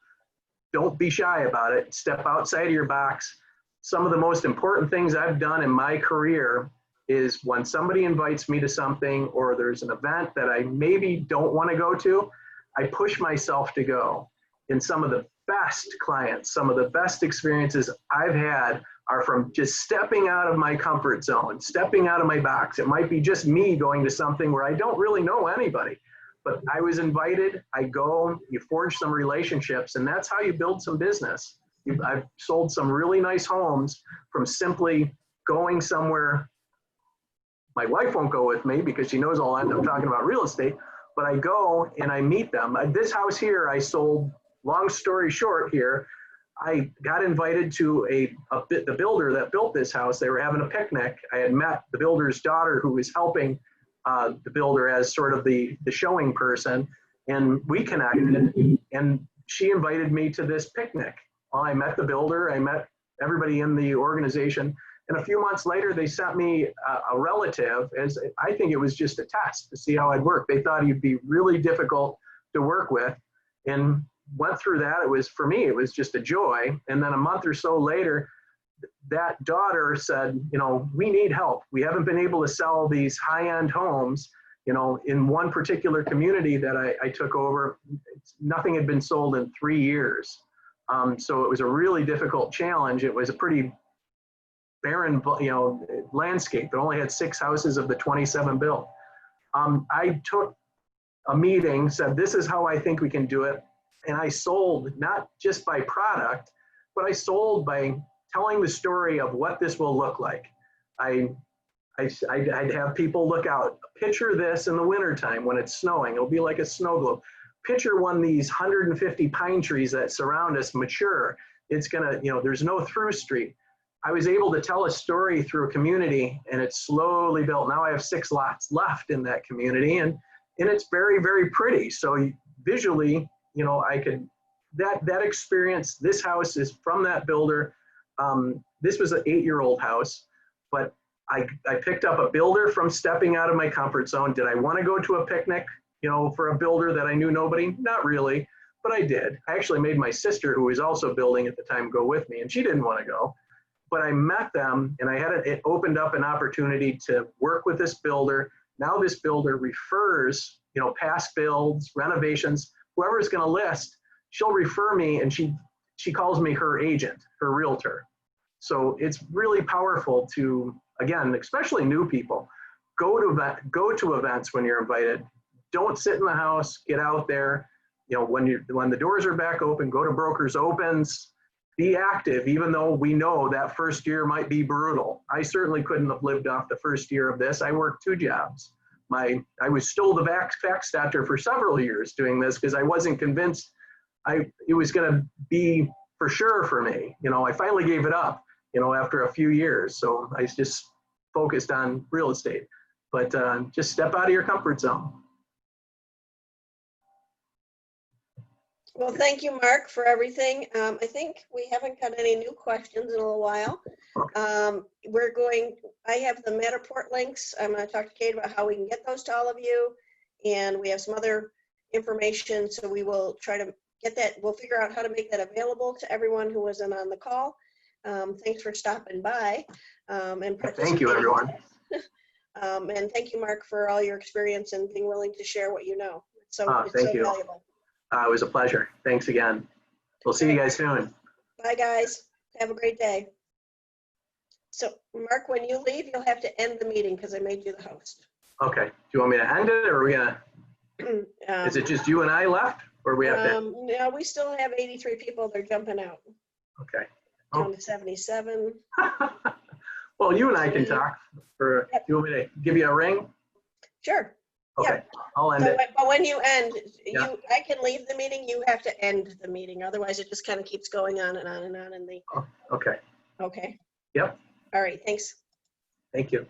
[SPEAKER 2] Don't be shy about it. Step outside of your box. Some of the most important things I've done in my career is when somebody invites me to something or there's an event that I maybe don't want to go to, I push myself to go. And some of the best clients, some of the best experiences I've had are from just stepping out of my comfort zone, stepping out of my box. It might be just me going to something where I don't really know anybody, but I was invited, I go, you forge some relationships, and that's how you build some business. I've sold some really nice homes from simply going somewhere. My wife won't go with me because she knows I'll end up talking about real estate, but I go and I meet them. This house here I sold, long story short here, I got invited to the builder that built this house. They were having a picnic. I had met the builder's daughter who was helping the builder as sort of the showing person, and we connected, and she invited me to this picnic. Well, I met the builder, I met everybody in the organization, and a few months later they sent me a relative, as I think it was just a test to see how I'd work. They thought he'd be really difficult to work with, and went through that. It was, for me, it was just a joy. And then a month or so later, that daughter said, you know, we need help. We haven't been able to sell these high-end homes, you know, in one particular community that I took over. Nothing had been sold in 3 years. So it was a really difficult challenge. It was a pretty barren, you know, landscape. It only had 6 houses of the 27 built. I took a meeting, said, this is how I think we can do it. And I sold not just by product, but I sold by telling the story of what this will look like. I'd have people look out, picture this in the wintertime when it's snowing. It'll be like a snow globe. Picture one of these 150 pine trees that surround us mature. It's gonna, you know, there's no through street. I was able to tell a story through a community, and it's slowly built. Now I have 6 lots left in that community, and it's very, very pretty. So visually, you know, I could, that experience, this house is from that builder. This was an 8-year-old house, but I picked up a builder from stepping out of my comfort zone. Did I want to go to a picnic, you know, for a builder that I knew nobody? Not really, but I did. I actually made my sister, who was also building at the time, go with me, and she didn't want to go. But I met them, and it opened up an opportunity to work with this builder. Now this builder refers, you know, past builds, renovations, whoever is going to list, she'll refer me, and she calls me her agent, her realtor. So it's really powerful to, again, especially new people, go to events when you're invited. Don't sit in the house, get out there. You know, when the doors are back open, go to brokers' opens, be active, even though we know that first year might be brutal. I certainly couldn't have lived off the first year of this. I worked 2 jobs. I was still the fax doctor for several years doing this because I wasn't convinced it was going to be for sure for me. You know, I finally gave it up, you know, after a few years. So I just focused on real estate. But just step out of your comfort zone.
[SPEAKER 1] Well, thank you, Mark, for everything. I think we haven't got any new questions in a little while. I have the Matterport links. I'm going to talk to Kate about how we can get those to all of you. And we have some other information, so we will try to get that. We'll figure out how to make that available to everyone who wasn't on the call. Thanks for stopping by and participating.
[SPEAKER 2] Thank you, everyone.
[SPEAKER 1] And thank you, Mark, for all your experience and being willing to share what you know. It's
[SPEAKER 2] thank you.
[SPEAKER 1] valuable.
[SPEAKER 2] It was a pleasure. Thanks again. We'll see you guys soon.
[SPEAKER 1] Bye, guys. Have a great day. So, Mark, when you leave, you'll have to end the meeting because I made you the host.
[SPEAKER 2] Okay. Do you want me to end it, or are we gonna? Is it just you and I left, or we have to?
[SPEAKER 1] No, we still have 83 people. They're jumping out.
[SPEAKER 2] Okay.
[SPEAKER 1] Down to 77.
[SPEAKER 2] Well, you and I can talk. Do you want me to give you a ring?
[SPEAKER 1] Sure.
[SPEAKER 2] Okay.
[SPEAKER 1] Yep.
[SPEAKER 2] I'll end it.
[SPEAKER 1] But when you end,
[SPEAKER 2] Yeah.
[SPEAKER 1] I can leave the meeting. You have to end the meeting. Otherwise, it just kind of keeps going on and on and on.
[SPEAKER 2] Oh, okay.
[SPEAKER 1] Okay.
[SPEAKER 2] Yep.
[SPEAKER 1] All right. Thanks.
[SPEAKER 2] Thank you.